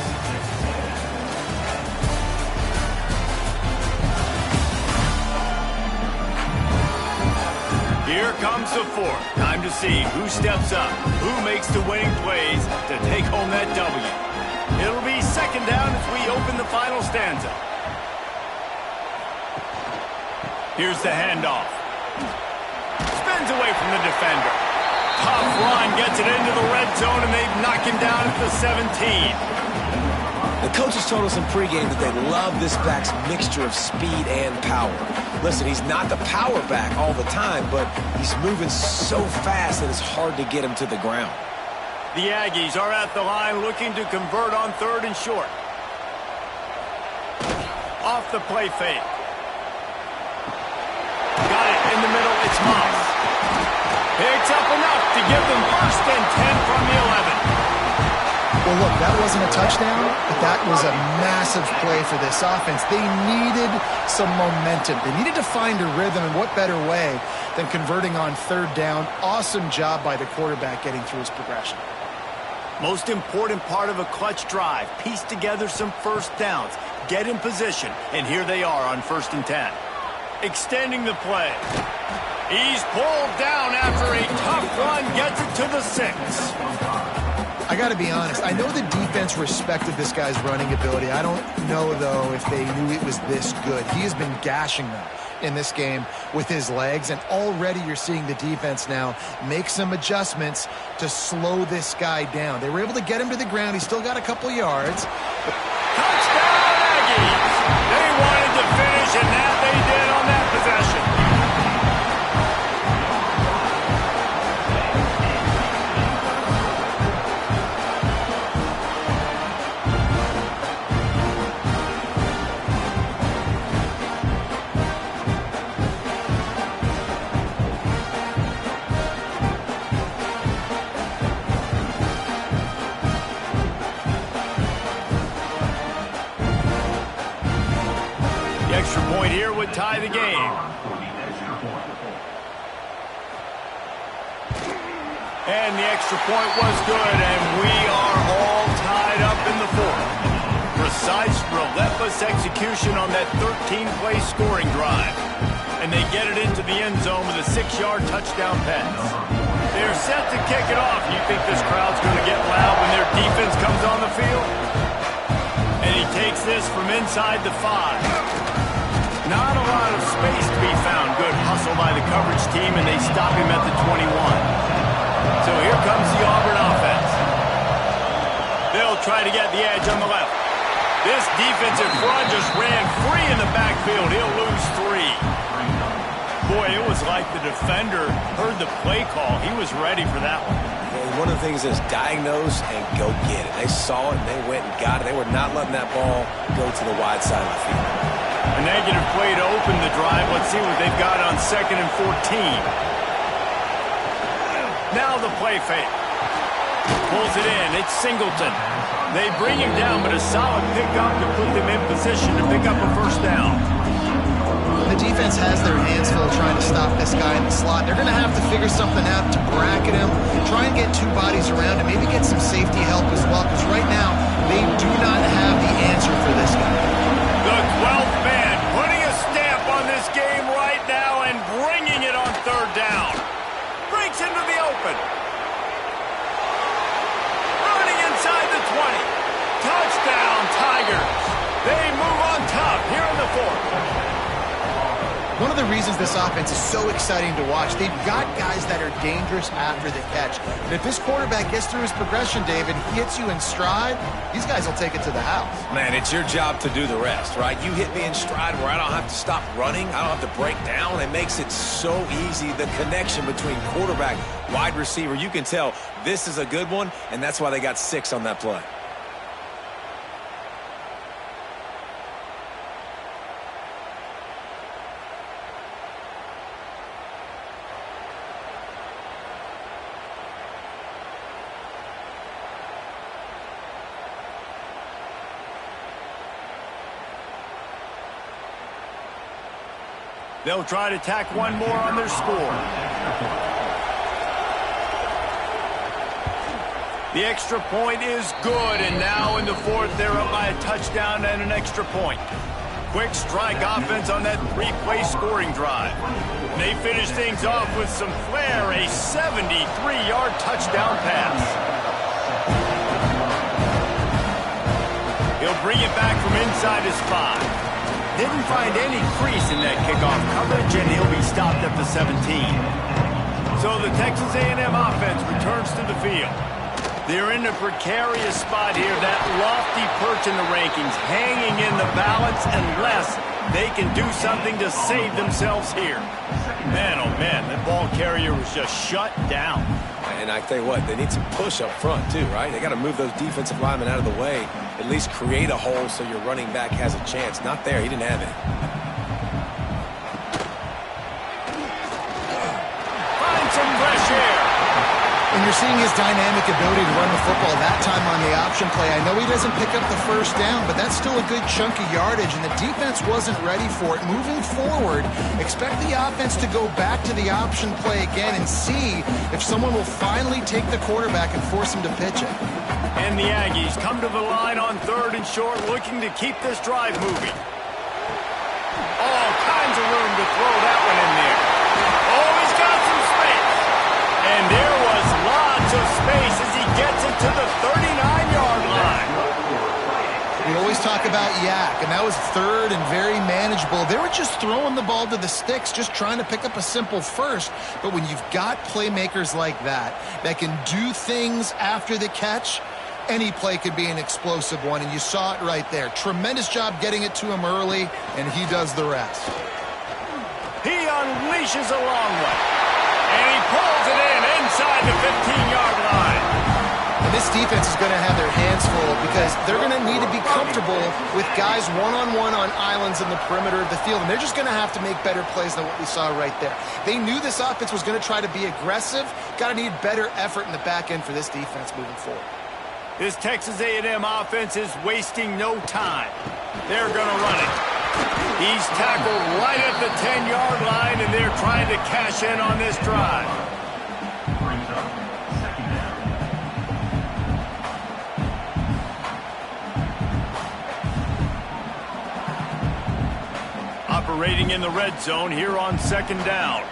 Here comes the fourth. Time to see who steps up, who makes the winning plays to take home that W. It'll be second down as we open the final stanza. Here's the handoff. Spins away from the defender. Tough run, gets it into the red zone, and they knock him down at the 17. The coaches told us in pregame that they love this back's mixture of speed and power. Listen, he's not the power back all the time, but he's moving so fast that it's hard to get him to the ground. The Aggies are at the line looking to convert on 3rd and short. Off the play fake. Got it in the middle. It's Moss. Picks up enough to give them 1st and 10 from the 11. Well, look, that wasn't a touchdown, but that was a massive play for this offense. They needed some momentum. They needed to find a rhythm, and what better way than converting on 3rd down. Awesome job by the quarterback getting through his progression. Most important part of a clutch drive. Piece together some 1st downs. Get in position, and here they are on 1st and 10. Extending the play. He's pulled down after a tough run. Gets it to the 6. I got to be honest. I know the defense respected this guy's running ability. I don't know, though, if they knew it was this good. He has been gashing them in this game with his legs, and already you're seeing the defense now make some adjustments to slow this guy down. They were able to get him to the ground. He's still got a couple yards. Touchdown, Aggies! They wanted to finish, and that they did on that possession. Extra point here would tie the game. And the extra point was good, and we are all tied up in the 4th. Precise, relentless execution on that 13-play scoring drive. And they get it into the end zone with a 6-yard touchdown pass. They're set to kick it off. You think this crowd's going to get loud when their defense comes on the field? And he takes this from inside the 5. Not a lot of space to be found. Good hustle by the coverage team, and they stop him at the 21. So here comes the Auburn offense. They'll try to get the edge on the left. This defensive front just ran free in the backfield. He'll lose 3. Boy, it was like the defender heard the play call. He was ready for that one. One of the things is diagnose and go get it. They saw it, and they went and got it. They were not letting that ball go to the wide side of the field. A negative play to open the drive. Let's see what they've got on 2nd and 14. Now the play fake. Pulls it in. It's Singleton. They bring him down, but a solid pickup to put them in position to pick up a 1st down. The defense has their hands full trying to stop this guy in the slot. They're going to have to figure something out to bracket him, try and get 2 bodies around him, maybe get some safety help as well, because right now they do not have the answer for this guy. The 12th man putting a stamp on this game right now and bringing it on 3rd down. Breaks into the open. Running inside the 20. Touchdown, Tigers. They move on top here in the 4th. One of the reasons this offense is so exciting to watch, they've got guys that are dangerous after the catch. And if this quarterback gets through his progression, David, he hits you in stride, these guys will take it to the house. Man, it's your job to do the rest, right? You hit me in stride where I don't have to stop running. I don't have to break down. It makes it so easy. The connection between quarterback, wide receiver, you can tell this is a good one, and that's why they got 6 on that play. They'll try to tack one more on their score. The extra point is good, and now in the 4th, they're up by a touchdown and an extra point. quick strike offense on that three-play scoring drive. They finish things off with some flair, a 73-yard touchdown pass. He'll bring it back from inside his 5. Didn't find any crease in that kickoff coverage, and he'll be stopped at the 17. So the Texas A&M offense returns to the field. They're in a precarious spot here, that lofty perch in the rankings, hanging in the balance unless they can do something to save themselves here. Man, oh man, that ball carrier was just shut down. And I tell you what, they need some push up front too, right? They got to move those defensive linemen out of the way, at least create a hole so your running back has a chance. Not there, he didn't have it. Find some fresh air. And you're seeing his dynamic ability to run the football that time on the option play. I know he doesn't pick up the first down, but that's still a good chunk of yardage, and the defense wasn't ready for it. Moving forward, expect the offense to go back to the option play again and see if someone will finally take the quarterback and force him to pitch it. And the Aggies come to the line on 3rd and short, looking to keep this drive moving. All kinds of room to throw that one in there. Oh, he's got some space. And there was lots of space as he gets it to the 39-yard line. We always talk about yak, and that was 3rd and very manageable. They were just throwing the ball to the sticks, just trying to pick up a simple first. But when you've got playmakers like that can do things after the catch, any play could be an explosive one, and you saw it right there. Tremendous job getting it to him early, and he does the rest. He unleashes a long one, and he pulls it in inside the 15-yard line. And this defense is going to have their hands full because they're going to need to be comfortable with guys one-on-one on islands in the perimeter of the field, and they're just going to have to make better plays than what we saw right there. They knew this offense was going to try to be aggressive. Got to need better effort in the back end for this defense moving forward. This Texas A&M offense is wasting no time. They're going to run it. He's tackled right at the 10-yard line, and they're trying to cash in on this drive. Operating in the red zone here on 2nd down.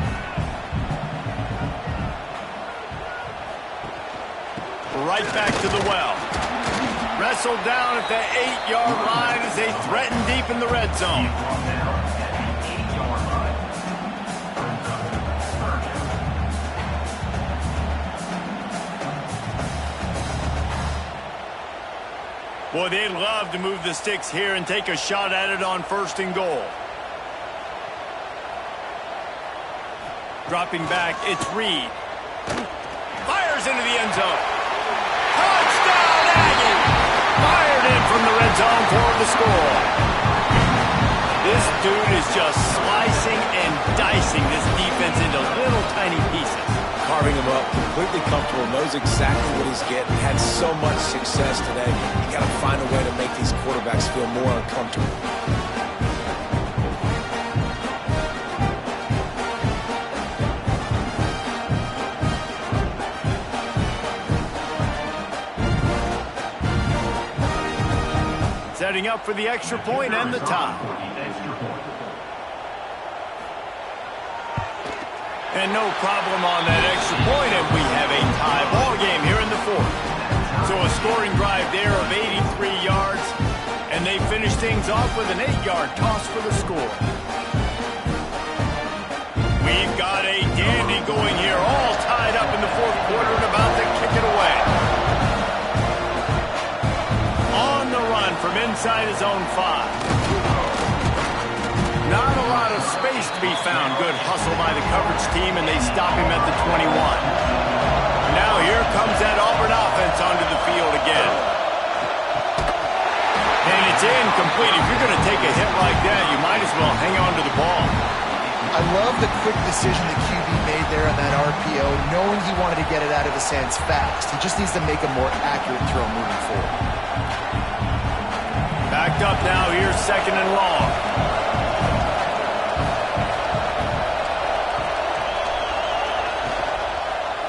Right back to the well. Wrestled down at the 8-yard line as they threaten deep in the red zone. Boy, they'd love to move the sticks here and take a shot at it on 1st and goal. Dropping back, it's Reed. Fires into the end zone. Touchdown, Aggie! Fired in from the red zone for the score. This dude is just slicing and dicing this defense into little tiny pieces. Carving him up, completely comfortable, knows exactly what he's getting, had so much success today. You got to find a way to make these quarterbacks feel more uncomfortable. Setting up for the extra point and the tie. And no problem on that extra point, and we have a tie ball game here in the 4th. So a scoring drive there of 83 yards, and they finish things off with an 8-yard toss for the score. We've got a dandy going here, all tied up in the 4th quarter and about to kick it away. On the run from inside his own 5. Not a lot of space to be found. Good hustle by the coverage team, and they stop him at the 21. Now here comes that Auburn offense onto the field again. And it's incomplete. If you're going to take a hit like that, you might as well hang on to the ball. I love the quick decision the QB made there on that RPO, knowing he wanted to get it out of his hands fast. He just needs to make a more accurate throw moving forward. Backed up now, here's 2nd and long.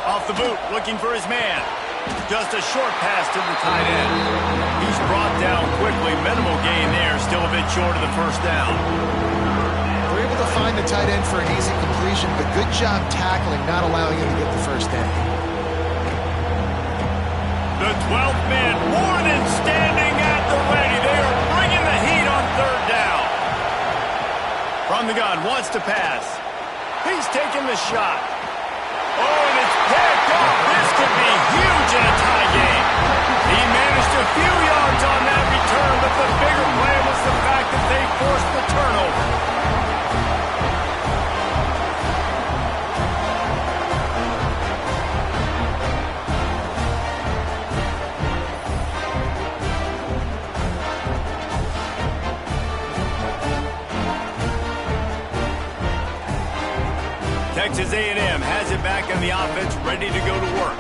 Off the boot, looking for his man. Just a short pass to the tight end. He's brought down quickly relatively minimal gain there, still a bit short of the first down. They're able to find the tight end for an easy completion, but good job tackling, not allowing him to get the first down. The 12th man, Warden, standing at the ready. They are bringing the heat on third down. From the gun, wants to pass. He's taking the shot. Oh, and it's picked off. This could be huge in a tie game. He managed a few yards on that return, but the bigger play was the fact that they forced the turnover. Texas A&M has it back on the offense, ready to go to work.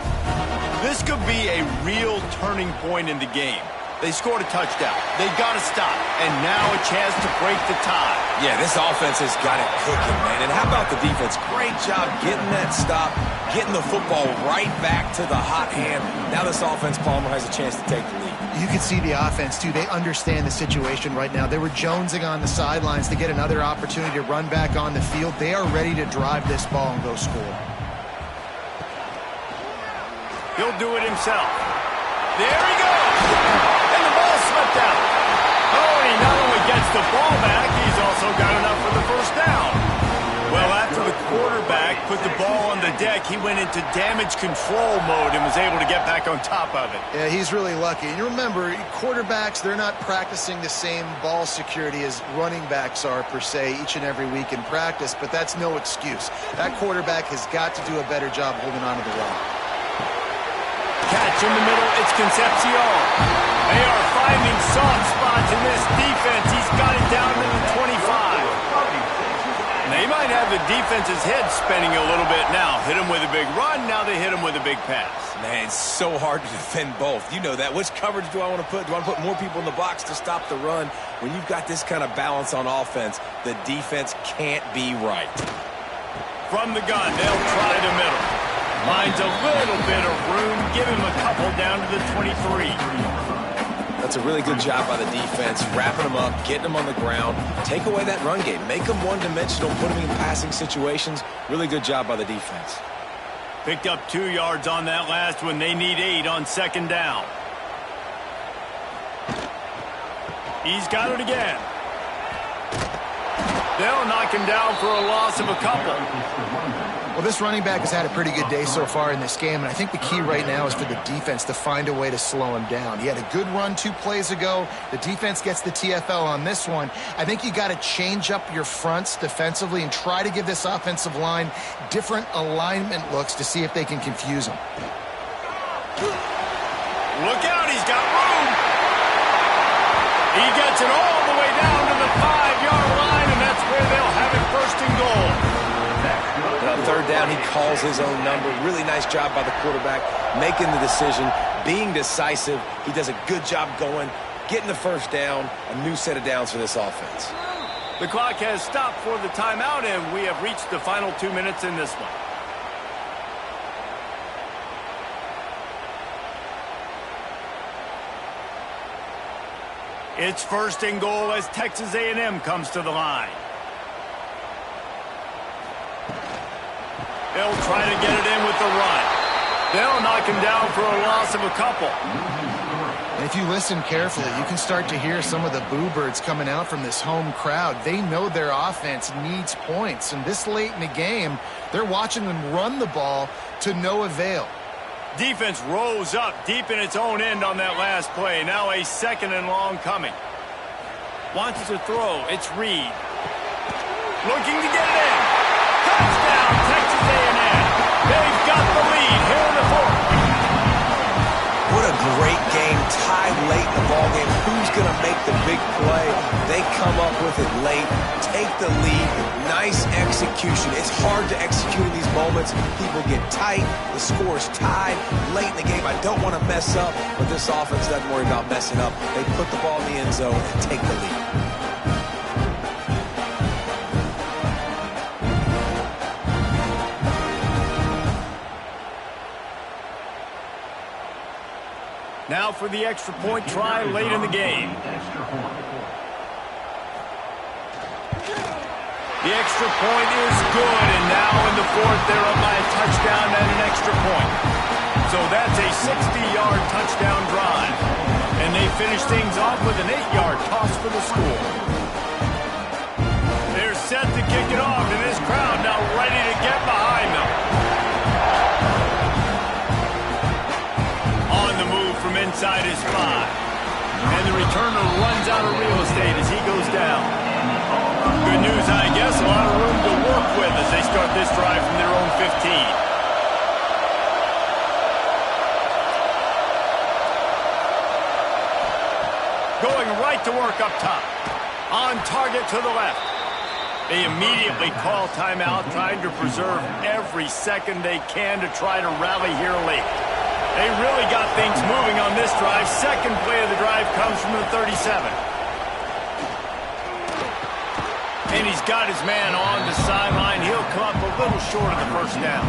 This could be a real turning point in the game. They scored a touchdown. They got to stop. And now a chance to break the tie. Yeah, this offense has got it cooking, man. And how about the defense? Great job getting that stop, getting the football right back to the hot hand. Now this offense, Palmer, has a chance to take the lead. You can see the offense, too. They understand the situation right now. They were jonesing on the sidelines to get another opportunity to run back on the field. They are ready to drive this ball and go score. He'll do it himself. There he goes. And the ball slipped out. Oh, and he not only gets the ball back, he's also got enough for the first down. Well, after the quarterback put the ball on the deck, he went into damage control mode and was able to get back on top of it. Yeah, he's really lucky. And you remember, quarterbacks, they're not practicing the same ball security as running backs are, per se, each and every week in practice, but that's no excuse. That quarterback has got to do a better job holding on to the rock. Catch in the middle, it's Concepcion. They are finding soft spots in this defense. He's got it down to the 25. They might have the defense's head spinning a little bit now. Hit him with a big run, now they hit him with a big pass. Man, it's so hard to defend both. You know that. Which coverage do I want to put? Do I want to put more people in the box to stop the run? When you've got this kind of balance on offense, the defense can't be right. From the gun, they'll try the middle. Finds a little bit of room. Give him a couple down to the 23. That's a really good job by the defense, wrapping them up, getting them on the ground. Take away that run game. Make them one-dimensional, put them in passing situations. Really good job by the defense. Picked up 2 yards on that last one. They need 8 on second down. He's got it again. They'll knock him down for a loss of a couple. Well, this running back has had a pretty good day so far in this game, and I think the key right now is for the defense to find a way to slow him down. He had a good run 2 plays ago. The defense gets the TFL on this one. I think you got to change up your fronts defensively and try to give this offensive line different alignment looks to see if they can confuse him. Look out, he's got room. He gets it all the way down to the 5-yard line, and that's where they'll have it first and goal. On third down, he calls his own number. Really nice job by the quarterback, making the decision, being decisive. He does a good job going, getting the first down, a new set of downs for this offense. The clock has stopped for the timeout, and we have reached the final 2 minutes in this one. It's first and goal as Texas A&M comes to the line. They'll try to get it in with the run. They'll knock him down for a loss of a couple. And if you listen carefully, you can start to hear some of the boo birds coming out from this home crowd. They know their offense needs points, and this late in the game, they're watching them run the ball to no avail. Defense rose up deep in its own end on that last play. Now a second and long coming. Wants to throw. It's Reed. Looking to get it in. Touchdown, Texas A&M. They've got the lead here in the fourth. What a great game, tied late in the ballgame. Who's going to make the big play? They come up with it late, take the lead. Nice execution. It's hard to execute in these moments. People get tight. The score is tied late in the game. I don't want to mess up, but this offense doesn't worry about messing up. They put the ball in the end zone and take the lead. Now for the extra point try late in the game. The extra point is good, and now in the fourth, they're up by a touchdown and an extra point. So that's a 60-yard touchdown drive. And they finish things off with an 8-yard toss for the score. They're set to kick it off, and this crowd now ready to get behind them. On the move from inside his 5. And the returner runs out of real estate as he goes down. Good news, I guess, a lot of room to work with as they start this drive from their own 15. Going right to work up top. On target to the left. They immediately call timeout, trying to preserve every second they can to try to rally here late. They really got things moving on this drive. Second play of the drive comes from the 37. And he's got his man on the sideline. He'll come up a little short of the first down.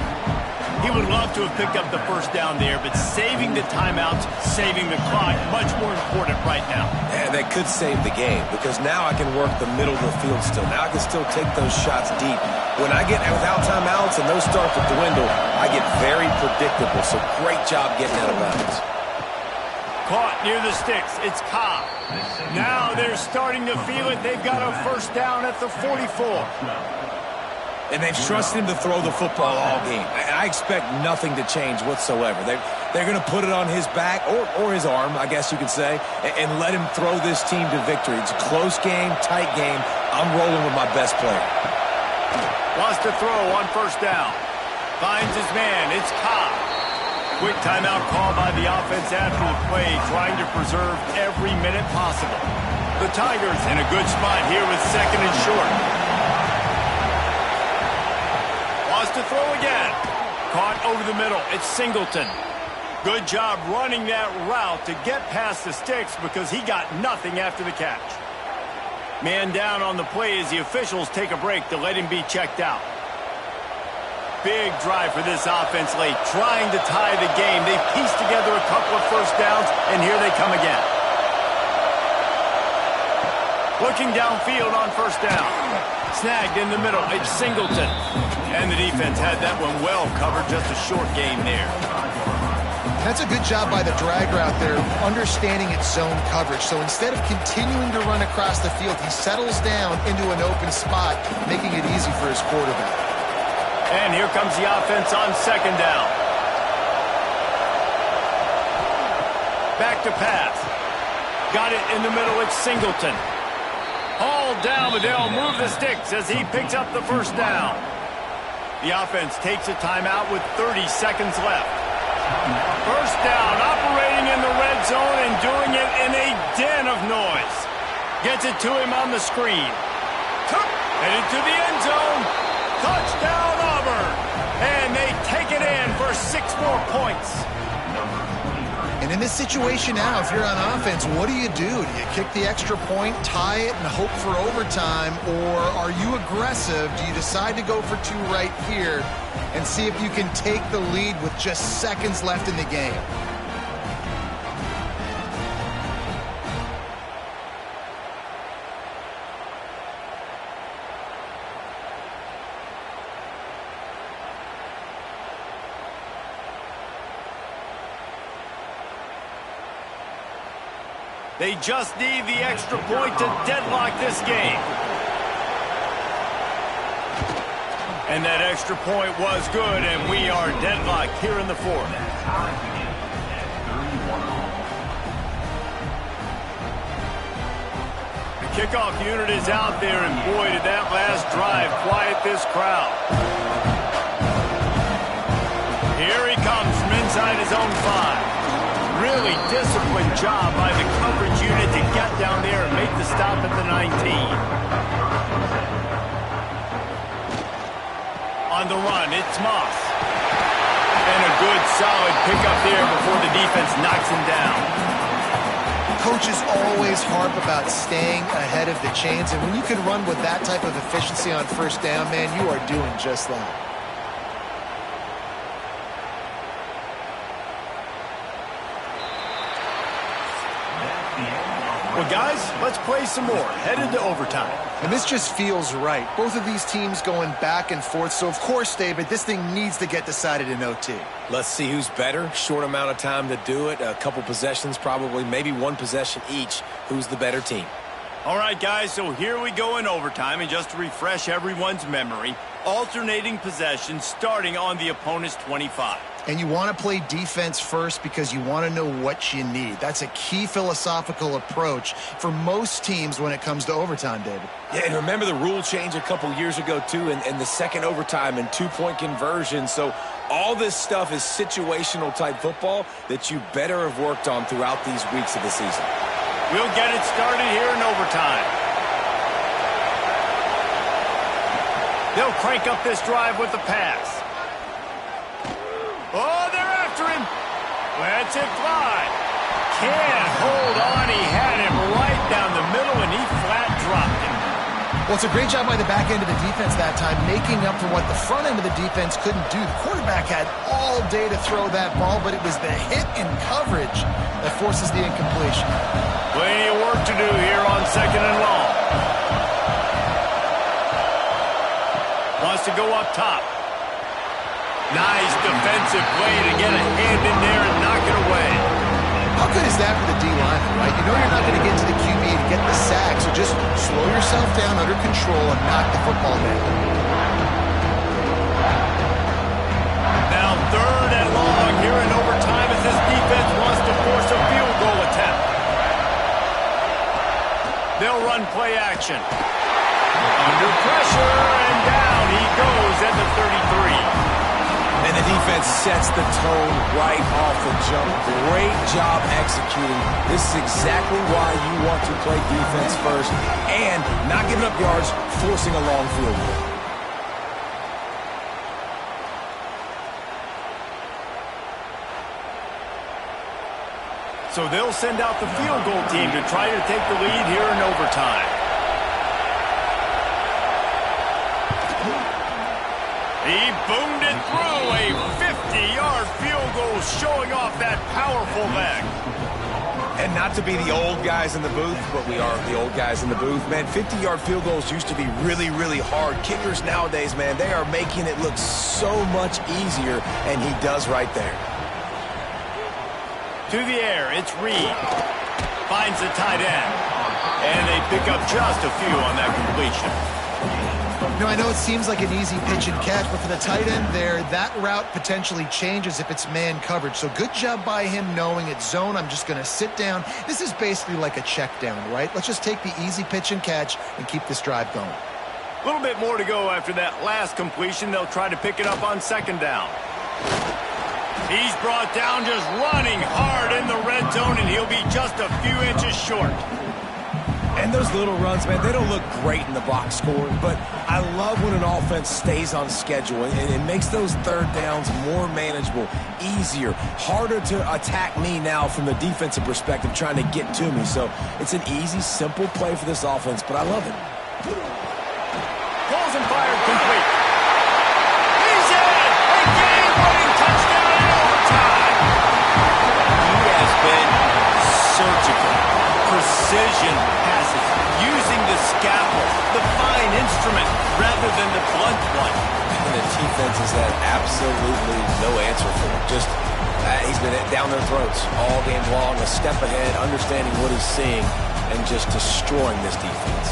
He would love to have picked up the first down there, but saving the timeouts, saving the clock, much more important right now. And that could save the game, because now I can work the middle of the field still. Now I can still take those shots deep. When I get without timeouts and those start to dwindle, I get very predictable. So great job getting out of bounds. Caught near the sticks. It's Cobb. Now they're starting to feel it. They've got a first down at the 44. And they've trusted him to throw the football all game. And I expect nothing to change whatsoever. They're going to put it on his back, or his arm, I guess you could say, and let him throw this team to victory. It's a close game, tight game. I'm rolling with my best player. Wants to throw on first down. Finds his man. It's Cobb. Quick timeout call by the offense after the play, trying to preserve every minute possible. The Tigers in a good spot here with second and short. To throw again. Caught over the middle. It's Singleton. Good job running that route to get past the sticks because he got nothing after the catch. Man down on the play as the officials take a break to let him be checked out. Big drive for this offense late, trying to tie the game. They pieced together a couple of first downs, and here they come again. Looking downfield on first down. Snagged in the middle. It's Singleton. And the defense had that one well covered. Just a short game there. That's a good job by the drag route there, understanding its zone coverage. So instead of continuing to run across the field, he settles down into an open spot, making it easy for his quarterback. And here comes the offense on second down. Back to pass. Got it in the middle. It's Singleton. Hauled down, but they'll move the sticks as he picks up the first down. The offense takes a timeout with 30 seconds left. First down, operating in the red zone and doing it in a den of noise. Gets it to him on the screen. Headed to the end zone. Touchdown, Auburn. And they take it in for 6 more points. And in this situation now, if you're on offense, what do? Do you kick the extra point, tie it, and hope for overtime? Or are you aggressive? Do you decide to go for 2 right here and see if you can take the lead with just seconds left in the game? They just need the extra point to deadlock this game. And that extra point was good, and we are deadlocked here in the fourth. The kickoff unit is out there, and boy, did that last drive quiet this crowd. Here he comes from inside his own 5. Really disciplined job by the coverage unit to get down there and make the stop at the 19. On the run, it's Moss. And a good, solid pickup there before the defense knocks him down. Coaches always harp about staying ahead of the chains, and when you can run with that type of efficiency on first down, man, you are doing just that. guys, let's play some more. Headed to overtime. And this just feels right. Both of these teams going back and forth. So, of course, David, this thing needs to get decided in OT. Let's see who's better. Short amount of time to do it. A couple possessions probably, maybe one possession each. Who's the better team? All right, guys, so here we go in overtime. And just to refresh everyone's memory, alternating possessions starting on the opponent's 25. And you want to play defense first because you want to know what you need. That's a key philosophical approach for most teams when it comes to overtime, David. Yeah, and remember the rule change a couple years ago, too, and the second overtime and two-point conversion. So all this stuff is situational-type football that you better have worked on throughout these weeks of the season. We'll get it started here in overtime. They'll crank up this drive with the pass. Oh, they're after him. Lets it fly. Can't hold on. He had him right down the middle, and he flat dropped him. Well, it's a great job by the back end of the defense that time, making up for what the front end of the defense couldn't do. The quarterback had all day to throw that ball, but it was the hit in coverage that forces the incompletion. Plenty of work to do here on second and long. Wants to go up top. Nice defensive play to get a hand in there and knock it away. How good is that for the D-lineman, right? You know you're not going to get to the QB to get the sack, so just slow yourself down under control and knock the football down. Now third and long here in overtime as this defense wants to force a field goal attempt. They'll run play action. Under pressure, and down he goes at the 33. And the defense sets the tone right off the jump. Great job executing. This is exactly why you want to play defense first and not giving up yards, forcing a long field goal. So they'll send out the field goal team to try to take the lead here in overtime. He boomed it through a 50-yard field goal, showing off that powerful leg. And not to be the old guys in the booth, but we are the old guys in the booth, man. 50-yard field goals used to be really, really hard. Kickers nowadays, man, they are making it look so much easier, and he does right there. To the air, it's Reed. Finds the tight end. And they pick up just a few on that completion. You know, I know it seems like an easy pitch and catch, but for the tight end there, that route potentially changes if it's man coverage. So good job by him knowing it's zone. I'm just going to sit down. This is basically like a check down, right? Let's just take the easy pitch and catch and keep this drive going. A little bit more to go after that last completion. They'll try to pick it up on second down. He's brought down just running hard in the red zone, and he'll be just a few inches short. And those little runs, man, they don't look great in the box score, but I love when an offense stays on schedule, and it makes those third downs more manageable, easier, harder to attack me now from the defensive perspective trying to get to me. So it's an easy, simple play for this offense, but I love it. Pulls and fired complete. He's in! A game-winning touchdown in overtime! He has been surgical. Precision passes, using the scalpel, the fine instrument, rather than the blunt one. And the defense has had absolutely no answer for him. Just, he's been down their throats all game long, a step ahead, understanding what he's seeing, and just destroying this defense.